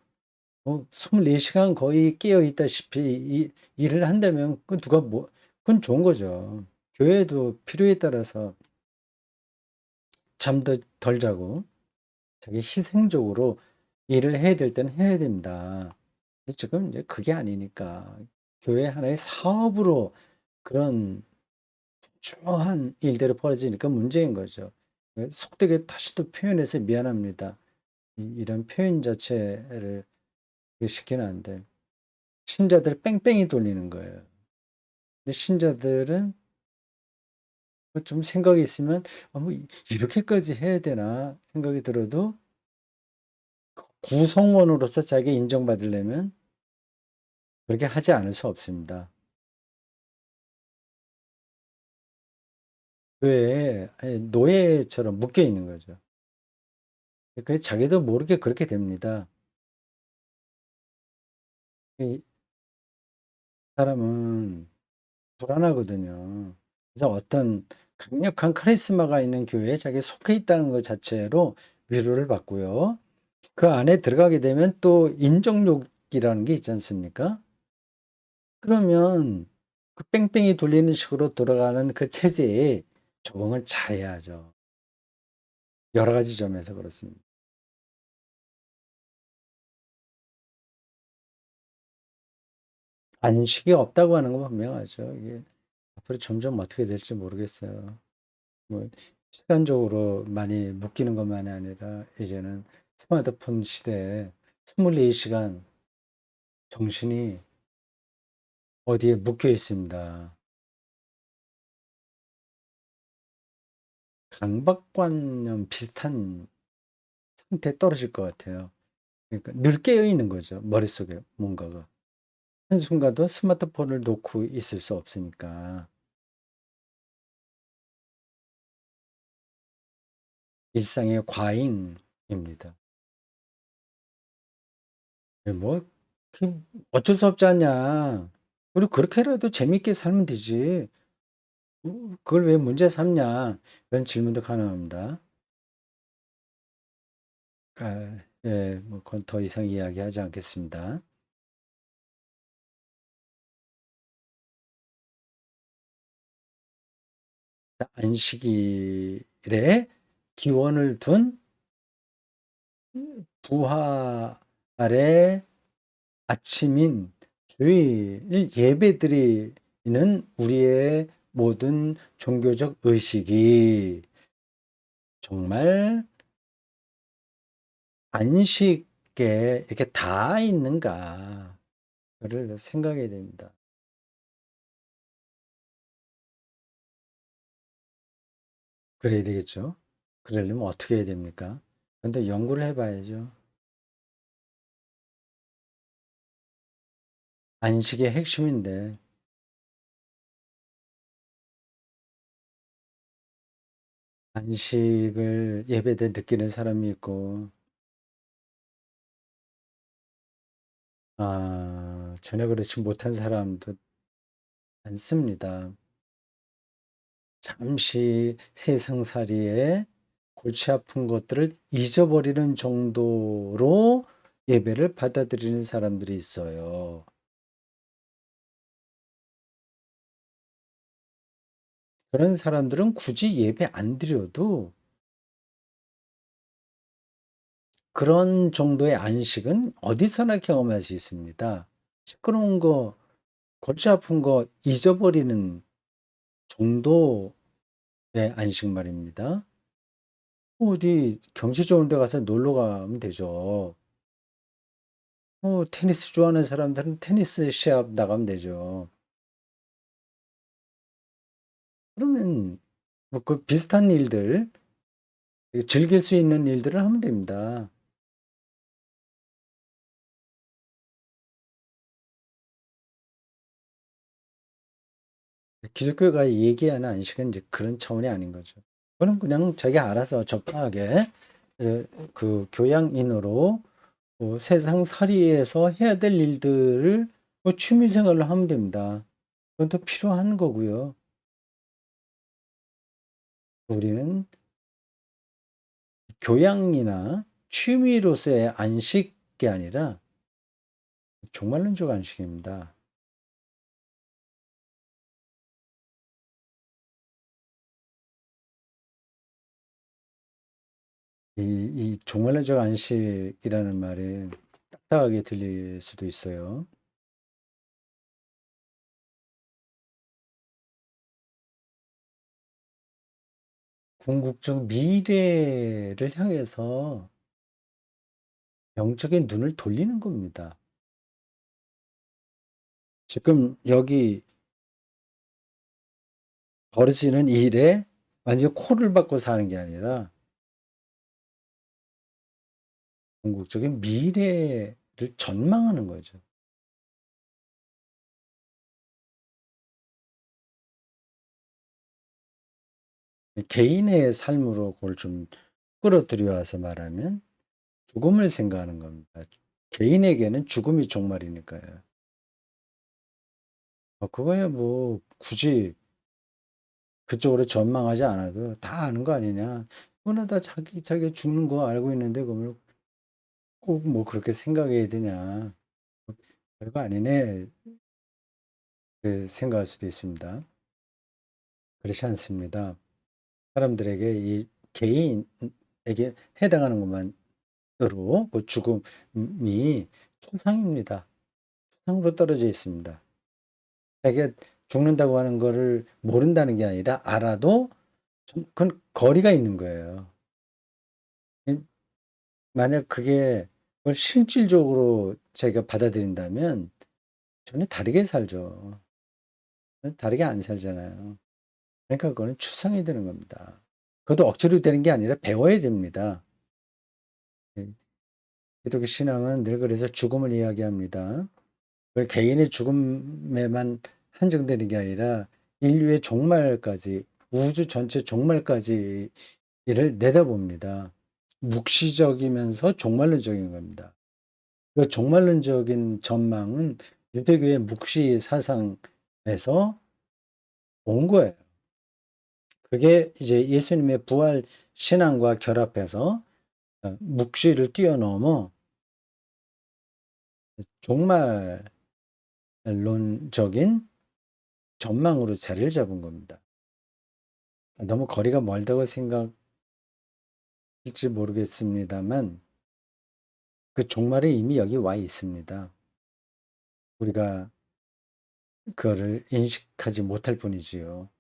24시간 거의 깨어 있다시피 일을 한다면 그 누가 뭐 그건 좋은 거죠. 교회도 필요에 따라서 잠도 덜 자고 자기 희생적으로 일을 해야 될 때는 해야 됩니다. 지금 이제 그게 아니니까 교회 하나의 사업으로 그런 중요한 일들이 벌어지니까 문제인 거죠. 속되게 다시 또 표현해서 미안합니다. 이런 표현 자체를 시키는 안 돼. 신자들 뺑뺑이 돌리는 거예요. 근데 신자들은 뭐좀 생각이 있으면 뭐 이렇게까지 해야 되나 생각이 들어도 구성원으로서 자기가 인정받으려면 그렇게 하지 않을 수 없습니다. 왜 노예처럼 묶여 있는 거죠. 그 자기도 모르게 그렇게 됩니다. 이 사람은 불안하거든요. 그래서 어떤 강력한 카리스마가 있는 교회에 자기 속해 있다는 것 자체로 위로를 받고요. 그 안에 들어가게 되면 또 인정욕이라는 게 있지 않습니까? 그러면 그 뺑뺑이 돌리는 식으로 돌아가는 그 체제에 적응을 잘해야죠. 여러 가지 점에서 그렇습니다. 안식이 없다고 하는 건 분명하죠. 이게 앞으로 점점 어떻게 될지 모르겠어요. 뭐 시간적으로 많이 묶이는 것만이 아니라 이제는 스마트폰 시대에 24시간 정신이 어디에 묶여 있습니다. 강박관념 비슷한 상태에 떨어질 것 같아요. 그러니까 늘 깨어 있는 거죠. 머릿속에 뭔가가. 한순간도 스마트폰을 놓고 있을 수 없으니까. 일상의 과잉입니다. 뭐 어쩔 수 없지 않냐. 그리고 그렇게라도 재밌게 살면 되지. 그걸 왜 문제 삼냐. 그런 질문도 가능합니다. 예, 뭐 그건 더 이상 이야기하지 않겠습니다. 안식일에 기원을 둔 부활의 아침인 주일 예배드리는 우리의 모든 종교적 의식이 정말 안식에 이렇게 닿아 있는가를 생각해야 됩니다. 그래야 되겠죠. 그러려면 어떻게 해야 됩니까? 근데 연구를 해봐야죠. 안식의 핵심인데 안식을 예배 때 느끼는 사람이 있고 전혀 그렇지 못한 사람도 많습니다. 잠시 세상살이에 골치 아픈 것들을 잊어버리는 정도로 예배를 받아들이는 사람들이 있어요. 그런 사람들은 굳이 예배 안 드려도 그런 정도의 안식은 어디서나 경험할 수 있습니다. 시끄러운 거, 골치 아픈 거 잊어버리는 정도의 안식 말입니다. 어디 경치 좋은 데 가서 놀러 가면 되죠. 테니스 좋아하는 사람들은 테니스 시합 나가면 되죠. 그러면 뭐 그 비슷한 일들, 즐길 수 있는 일들을 하면 됩니다. 기독교가 얘기하는 안식은 이제 그런 차원이 아닌 거죠. 그거는 그냥 자기가 알아서 적당하게 그 교양인으로 세상살이에서 해야 될 일들을 취미 생활로 하면 됩니다. 그건 더 필요한 거고요. 우리는 교양이나 취미로서의 안식이 아니라 종말론적 안식입니다. 이 종말론적 안식이라는 말이 딱딱하게 들릴 수도 있어요. 궁극적 미래를 향해서 영적인 눈을 돌리는 겁니다. 지금 여기 벌어지는 일에 완전히 코를 박고 사는 게 아니라 궁극적인 미래를 전망하는 거죠. 개인의 삶으로 그걸 좀 끌어들여와서 말하면 죽음을 생각하는 겁니다. 개인에게는 죽음이 종말이니까요. 그거야 뭐 굳이 그쪽으로 전망하지 않아도 다 아는 거 아니냐. 누구나 다 자기 죽는 거 알고 있는데 그걸 꼭 뭐 그렇게 생각해야 되냐. 별거 아니네. 생각할 수도 있습니다. 그렇지 않습니다. 사람들에게 이 개인에게 해당하는 것만으로 그 죽음이 추상입니다. 추상으로 떨어져 있습니다. 자기가 죽는다고 하는 거를 모른다는 게 아니라 알아도 그건 거리가 있는 거예요. 만약 그게 그걸 실질적으로 자기가 받아들인다면 전혀 다르게 살죠. 다르게 안 살잖아요. 그러니까 그거는 추상이 되는 겁니다. 그것도 억지로 되는 게 아니라 배워야 됩니다. 예. 기독교 신앙은 늘 그래서 죽음을 이야기합니다. 그 개인의 죽음에만 한정되는 게 아니라 인류의 종말까지, 우주 전체 종말까지 이를 내다봅니다. 묵시적이면서 종말론적인 겁니다. 그 종말론적인 전망은 유대교의 묵시 사상에서 온 거예요. 그게 이제 예수님의 부활 신앙과 결합해서 묵시를 뛰어넘어 종말론적인 전망으로 자리를 잡은 겁니다. 너무 거리가 멀다고 생각일지 모르겠습니다만 그 종말은 이미 여기 와 있습니다. 우리가 그거를 인식하지 못할 뿐이지요.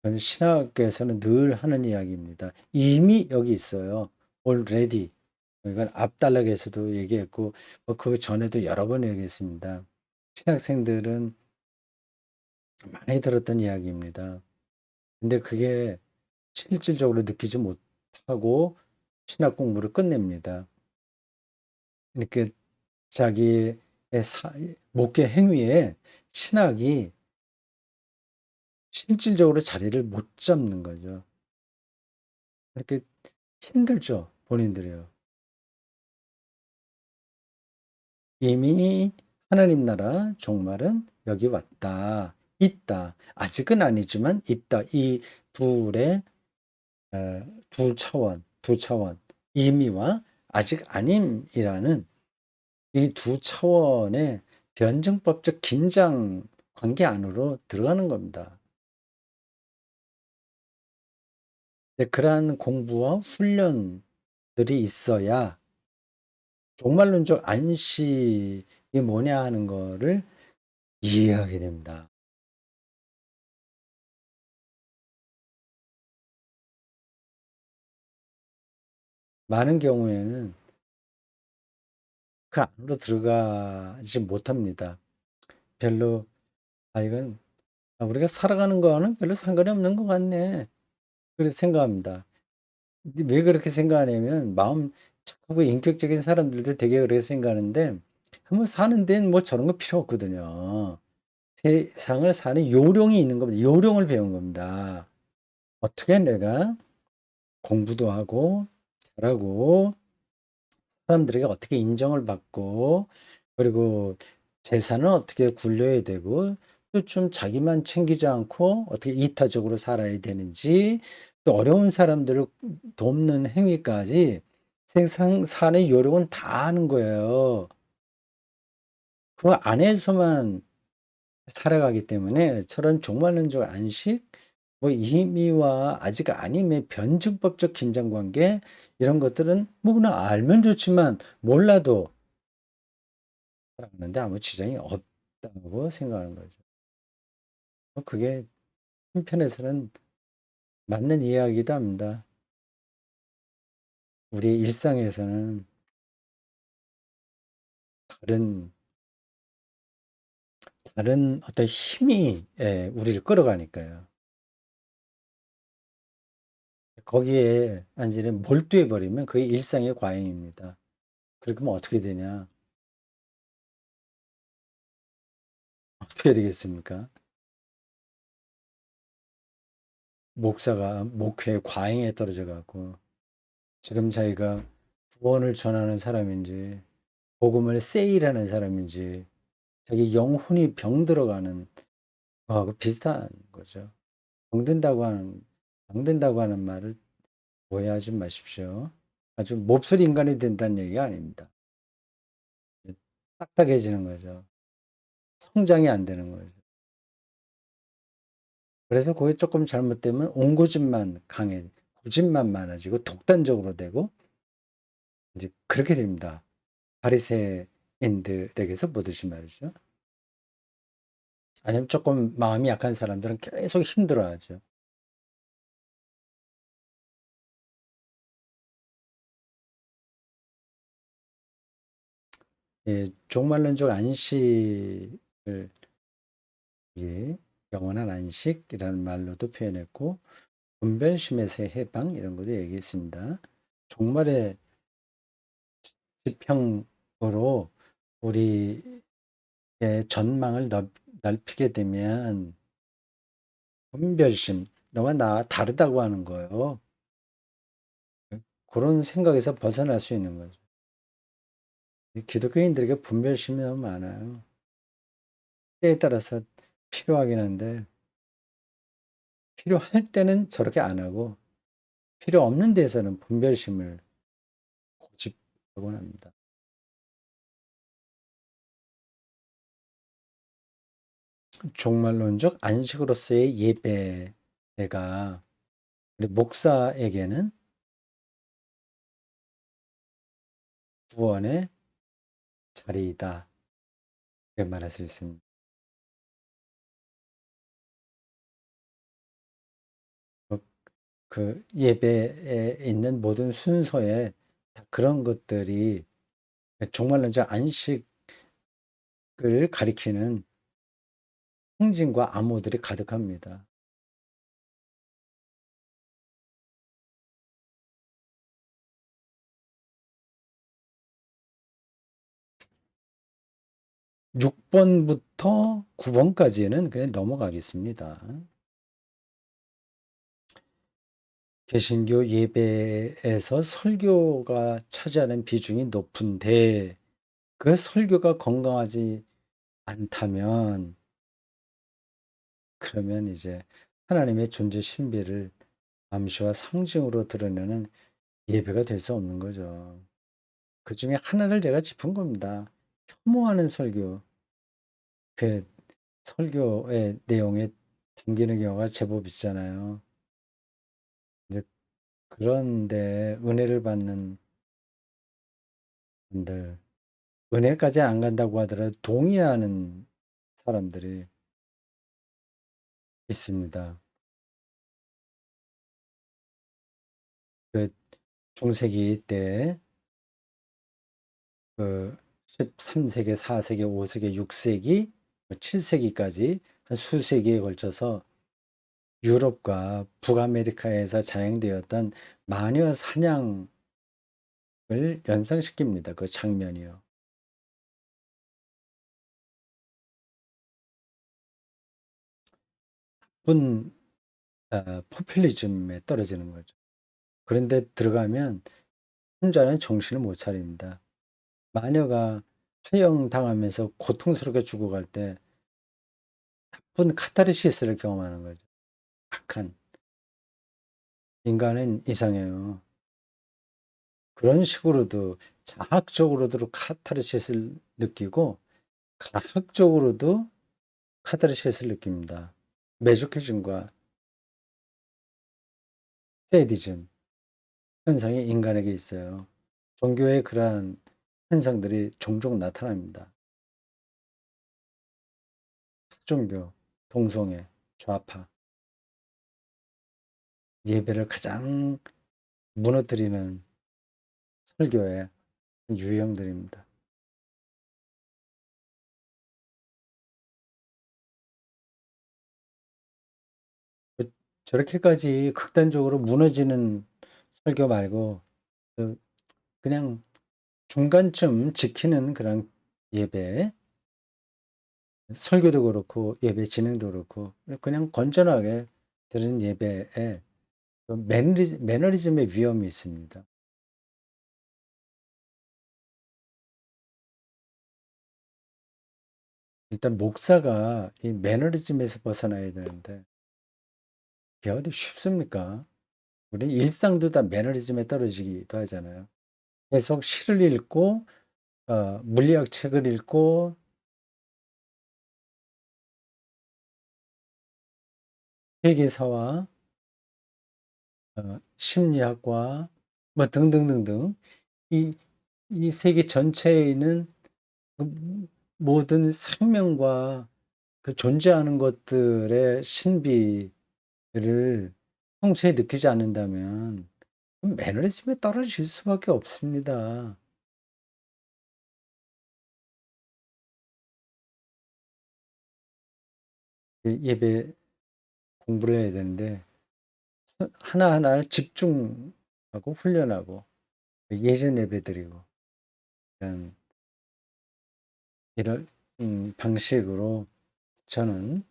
그건 신학에서는 늘 하는 이야기입니다. 이미 여기 있어요. already. 이건 앞단락에서도 얘기했고 그 전에도 여러 번 얘기했습니다. 신학생들은 많이 들었던 이야기입니다. 근데 그게 실질적으로 느끼지 못하고 신학 공부를 끝냅니다. 이렇게 자기의 목회 행위에 신학이 실질적으로 자리를 못 잡는 거죠. 이렇게 힘들죠, 본인들이요. 이미 하나님 나라 종말은 여기 왔다. 있다. 아직은 아니지만 있다. 이 둘의 두 차원, 이미와 아직 아님이라는 이 두 차원의 변증법적 긴장 관계 안으로 들어가는 겁니다. 그러한 공부와 훈련들이 있어야 종말론적 안식이 뭐냐 하는 거를 이해하게 됩니다. 많은 경우에는 그 안으로 들어가지 못합니다. 별로, 이건 우리가 살아가는 거와는 별로 상관이 없는 것 같네. 그렇게 생각합니다. 왜 그렇게 생각하냐면 마음 착하고 인격적인 사람들도 되게 그렇게 생각하는데 한번 사는 데는 뭐 저런 거 필요 없거든요. 세상을 사는 요령이 있는 겁니다. 요령을 배운 겁니다. 어떻게 내가 공부도 하고 잘하고 사람들에게 어떻게 인정을 받고 그리고 재산을 어떻게 굴려야 되고 또 좀 자기만 챙기지 않고 어떻게 이타적으로 살아야 되는지 또 어려운 사람들을 돕는 행위까지 세상 사는 요령은 다 아는 거예요. 그 안에서만 살아가기 때문에 저런 종말론적 안식, 뭐 임의와 아직 아님의 변증법적 긴장관계 이런 것들은 뭐 그냥 알면 좋지만 몰라도 살아가는데 아무 지장이 없다고 생각하는 거죠. 그게 한편에서는 맞는 이야기도 합니다. 우리 일상에서는 다른 어떤 힘이 우리를 끌어가니까요. 거기에 완전히 몰두해 버리면 그게 일상의 과잉입니다. 그렇게 하면 어떻게 되냐? 어떻게 되겠습니까? 목사가 목회 과잉에 떨어져 갖고 지금 자기가 구원을 전하는 사람인지 복음을 세일하는 사람인지 자기 영혼이 병들어가는 거하고 비슷한 거죠. 병든다고 하는 말을 오해하지 마십시오. 아주 몹쓸 인간이 된다는 얘기가 아닙니다. 딱딱해지는 거죠. 성장이 안 되는 거죠. 그래서 그게 조금 잘못되면 옹고집만 고집만 많아지고 독단적으로 되고 이제 그렇게 됩니다. 바리새인들에게서 보듯이 말이죠. 아니면 조금 마음이 약한 사람들은 계속 힘들어하죠. 예, 종말론적 안식을 예, 영원한 안식이라는 말로도 표현했고 분별심에서 해방 이런 것도 얘기했습니다. 종말의 지평으로 우리의 전망을 넓히게 되면 분별심, 너와 나 다르다고 하는 거예요. 그런 생각에서 벗어날 수 있는 거죠. 기독교인들에게 분별심이 너무 많아요. 때에 따라서 필요하긴 한데 필요할 때는 저렇게 안 하고 필요 없는 데서는 분별심을 고집하곤 합니다. 종말론적 안식으로서의 예배가 우리 목사에게는 구원의 자리이다. 이렇게 말할 수 있습니다. 그 예배에 있는 모든 순서에 다 그런 것들이 종말론적 안식을 가리키는 상징과 암호들이 가득합니다. 6번부터 9번까지는 그냥 넘어가겠습니다. 개신교 예배에서 설교가 차지하는 비중이 높은데 그 설교가 건강하지 않다면 그러면 이제 하나님의 존재 신비를 암시와 상징으로 드러내는 예배가 될 수 없는 거죠. 그중에 하나를 제가 짚은 겁니다. 혐오하는 설교. 그 설교의 내용에 담기는 경우가 제법 있잖아요. 이제 그런데 은혜를 받는 분들, 은혜까지 안 간다고 하더라도 동의하는 사람들이 있습니다. 그 중세기 때 그 13세기, 4세기, 5세기, 6세기, 7세기까지 한 수세기에 걸쳐서 유럽과 북아메리카에서 자행되었던 마녀 사냥을 연상시킵니다. 그 장면이요. 나쁜 포퓰리즘에 떨어지는 거죠. 그런데 들어가면 혼자는 정신을 못 차립니다. 마녀가 파형당하면서 고통스럽게 죽어갈 때 나쁜 카타르시스를 경험하는 거죠. 악한 인간은 이상해요. 그런 식으로도 자학적으로도 카타르시스를 느끼고 가학적으로도 카타르시스를 느낍니다. 메조키즘과 세디즘 현상이 인간에게 있어요. 종교의 그러한 현상들이 종종 나타납니다. 종교, 동성애, 좌파, 예배를 가장 무너뜨리는 설교의 유형들입니다. 그 저렇게까지 극단적으로 무너지는 설교 말고 그 그냥 중간쯤 지키는 그런 예배, 설교도 그렇고 예배 진행도 그렇고 그냥 건전하게 드리는 예배에 그 매너리즘의 위험이 있습니다. 일단 목사가 이 매너리즘에서 벗어나야 되는데 그게 어디 쉽습니까? 우리 일상도 다 매너리즘에 떨어지기도 하잖아요. 계속 시를 읽고 물리학 책을 읽고 회계사와 심리학과 뭐 등등등등 이, 이 세계 전체에 있는 그 모든 생명과 그 존재하는 것들의 신비를 평소에 느끼지 않는다면 매너리즘에 떨어질 수밖에 없습니다. 그 예배 공부를 해야 되는데 하나하나 집중하고 훈련하고 예전 예배 드리고 이런 이런 방식으로 저는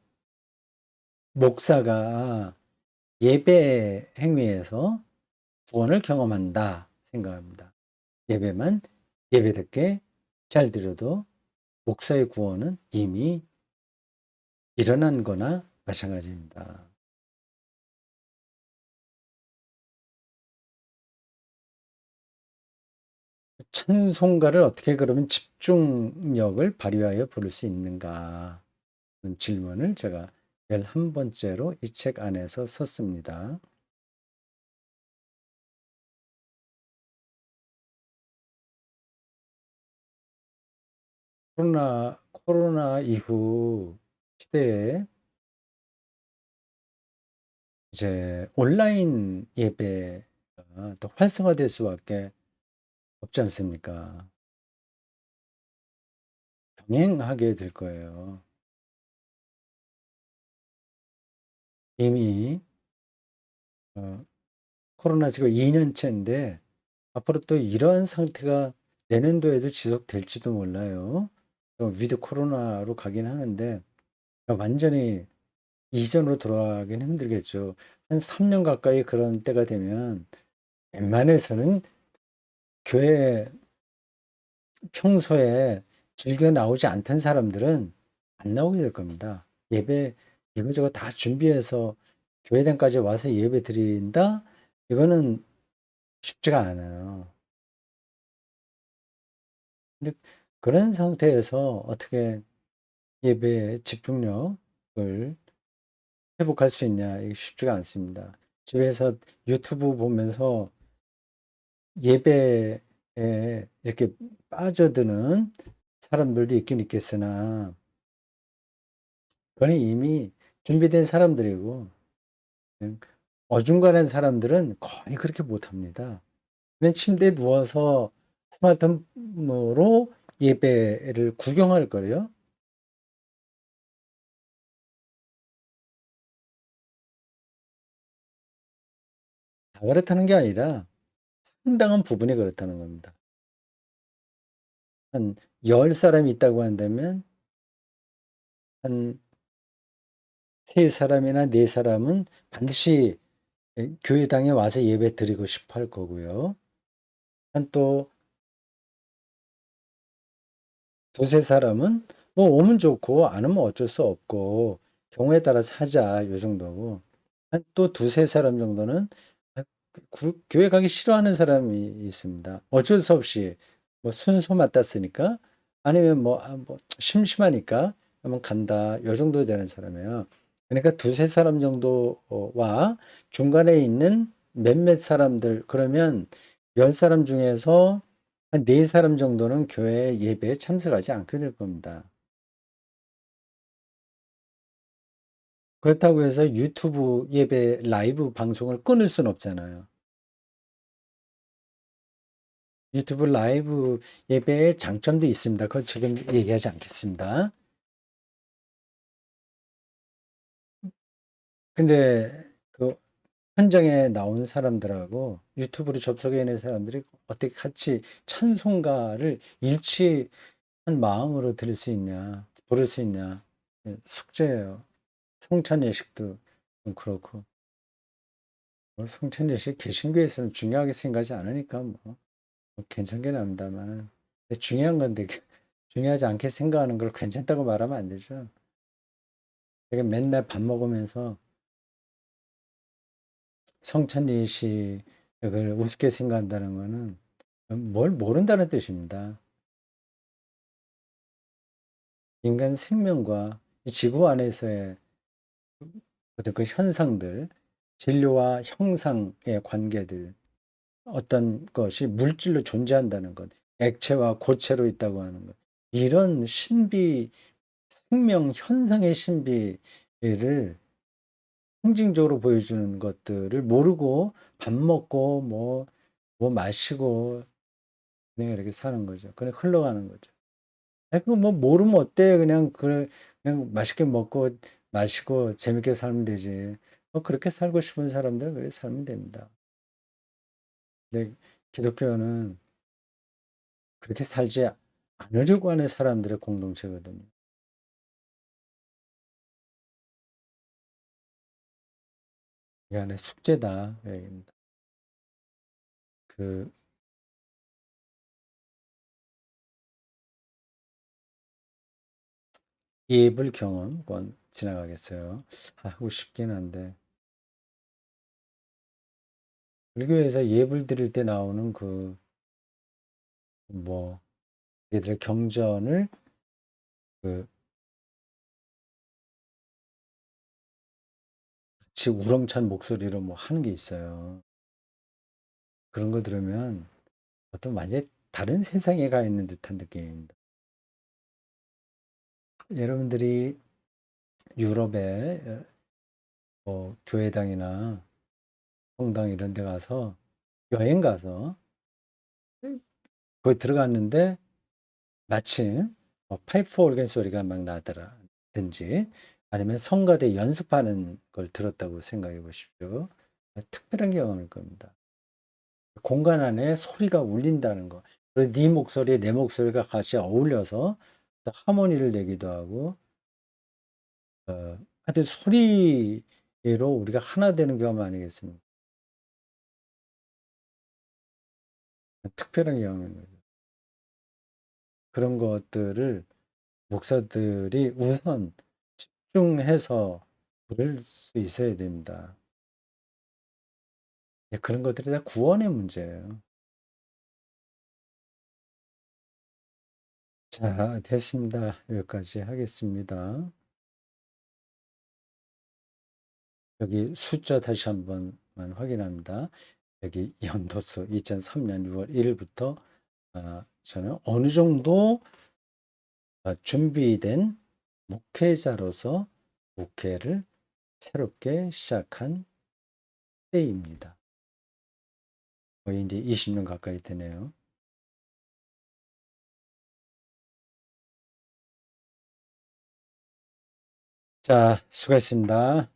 목사가 예배 행위에서 구원을 경험한다 생각합니다. 예배만 예배답게 잘 드려도 목사의 구원은 이미 일어난 거나 마찬가지입니다. 찬송가를 어떻게 그러면 집중력을 발휘하여 부를 수 있는가? 는 질문을 제가 11번째로 이 책 안에서 썼습니다. 코로나 이후 시대에 이제 온라인 예배가 더 활성화될 수밖에 없지 않습니까? 병행하게 될 거예요. 이미 어, 코로나 지금 2년째인데 앞으로 또 이런 상태가 내년도에도 지속될지도 몰라요. 위드 코로나로 가긴 하는데 완전히 이전으로 돌아가긴 힘들겠죠. 한 3년 가까이 그런 때가 되면 웬만해서는 교회 평소에 즐겨 나오지 않던 사람들은 안 나오게 될 겁니다. 예배 이거저거 다 준비해서 교회당까지 와서 예배 드린다? 이거는 쉽지가 않아요. 근데 그런 상태에서 어떻게 예배의 집중력을 회복할 수 있냐? 이게 쉽지가 않습니다. 집에서 유튜브 보면서 예배에 이렇게 빠져드는 사람들도 있긴 있겠으나, 그건 이미 준비된 사람들이고, 어중간한 사람들은 거의 그렇게 못합니다. 그냥 침대에 누워서 스마트폰으로 예배를 구경할 거예요. 다 그렇다는 게 아니라 상당한 부분이 그렇다는 겁니다. 한 10사람이 있다고 한다면 한 3사람이나 4사람은 반드시 교회당에 와서 예배 드리고 싶어 할 거고요. 한 또 두세 사람은 뭐 오면 좋고 안 오면 어쩔 수 없고 경우에 따라서 하자 요 정도고, 한 또 두세 사람 정도는 아, 교회 가기 싫어하는 사람이 있습니다. 어쩔 수 없이 뭐 순서 맞았으니까, 아니면 뭐 심심하니까 한번 간다 요 정도 되는 사람이에요. 그러니까 두세 사람 정도와 중간에 있는 몇몇 사람들, 그러면 10사람 중에서 한 4사람 정도는 교회 예배에 참석하지 않게 될 겁니다. 그렇다고 해서 유튜브 예배 라이브 방송을 끊을 수는 없잖아요. 유튜브 라이브 예배의 장점도 있습니다. 그거 지금 얘기하지 않겠습니다. 근데 그 현장에 나온 사람들하고 유튜브로 접속해 있는 사람들이 어떻게 같이 찬송가를 일치한 마음으로 들을 수 있냐, 부를 수 있냐. 숙제예요. 성찬 예식도 좀 그렇고. 뭐 성찬 예식 개신교에서는 중요하게 생각하지 않으니까 뭐 괜찮긴 합니다만, 중요한 건데 중요하지 않게 생각하는 걸 괜찮다고 말하면 안 되죠. 제가 맨날 밥 먹으면서 성찬 예식을 우습게 생각한다는 거는 뭘 모른다는 뜻입니다. 인간 생명과 이 지구 안에서의 어떤 그 현상들, 진료와 형상의 관계들, 어떤 것이 물질로 존재한다는 것, 액체와 고체로 있다고 하는 것, 이런 신비, 생명 현상의 신비를 상징적으로 보여주는 것들을 모르고 밥 먹고 뭐 마시고 그냥 이렇게 사는 거죠. 그냥 흘러가는 거죠. 아니, 그거 뭐 모르면 어때? 그냥 맛있게 먹고 마시고 재밌게 살면 되지. 뭐 그렇게 살고 싶은 사람들은 그렇게 살면 됩니다. 근데 기독교는 그렇게 살지 않으려고 하는 사람들의 공동체거든요. 이게 하나의 숙제다. 그 얘기입니다. 그 예불 경험 한번 지나가겠어요. 하고 싶긴 한데, 불교에서 예불 드릴 때 나오는 뭐 얘들의 경전을 그 같이 우렁찬 목소리로 뭐 하는 게 있어요. 그런 거 들으면 어떤 완전히 다른 세상에 가 있는 듯한 느낌입니다. 여러분들이 유럽의 뭐 교회당이나 성당 이런 데 가서 여행 가서 거기 들어갔는데 마침 파이프 오르간 소리가 막 나더라든지, 아니면 성가대 연습하는 걸 들었다고 생각해 보십시오. 특별한 경험일 겁니다. 공간 안에 소리가 울린다는 거. 그리고 네 목소리에 내 목소리가 같이 어울려서 또 하모니를 내기도 하고, 하여튼 소리로 우리가 하나 되는 경험 아니겠습니까? 특별한 경험인 거죠. 그런 것들을 목사들이 우선 집중해서 부를 수 있어야 됩니다. 네, 그런 것들이 다 구원의 문제예요. 자, 됐습니다. 여기까지 하겠습니다. 여기 숫자 다시 한번만 확인합니다. 여기 연도수 2003년 6월 1일부터 저는 어느 정도 준비된 목회자로서 목회를 새롭게 시작한 때입니다. 거의 이제 20년 가까이 되네요. 자, 수고했습니다.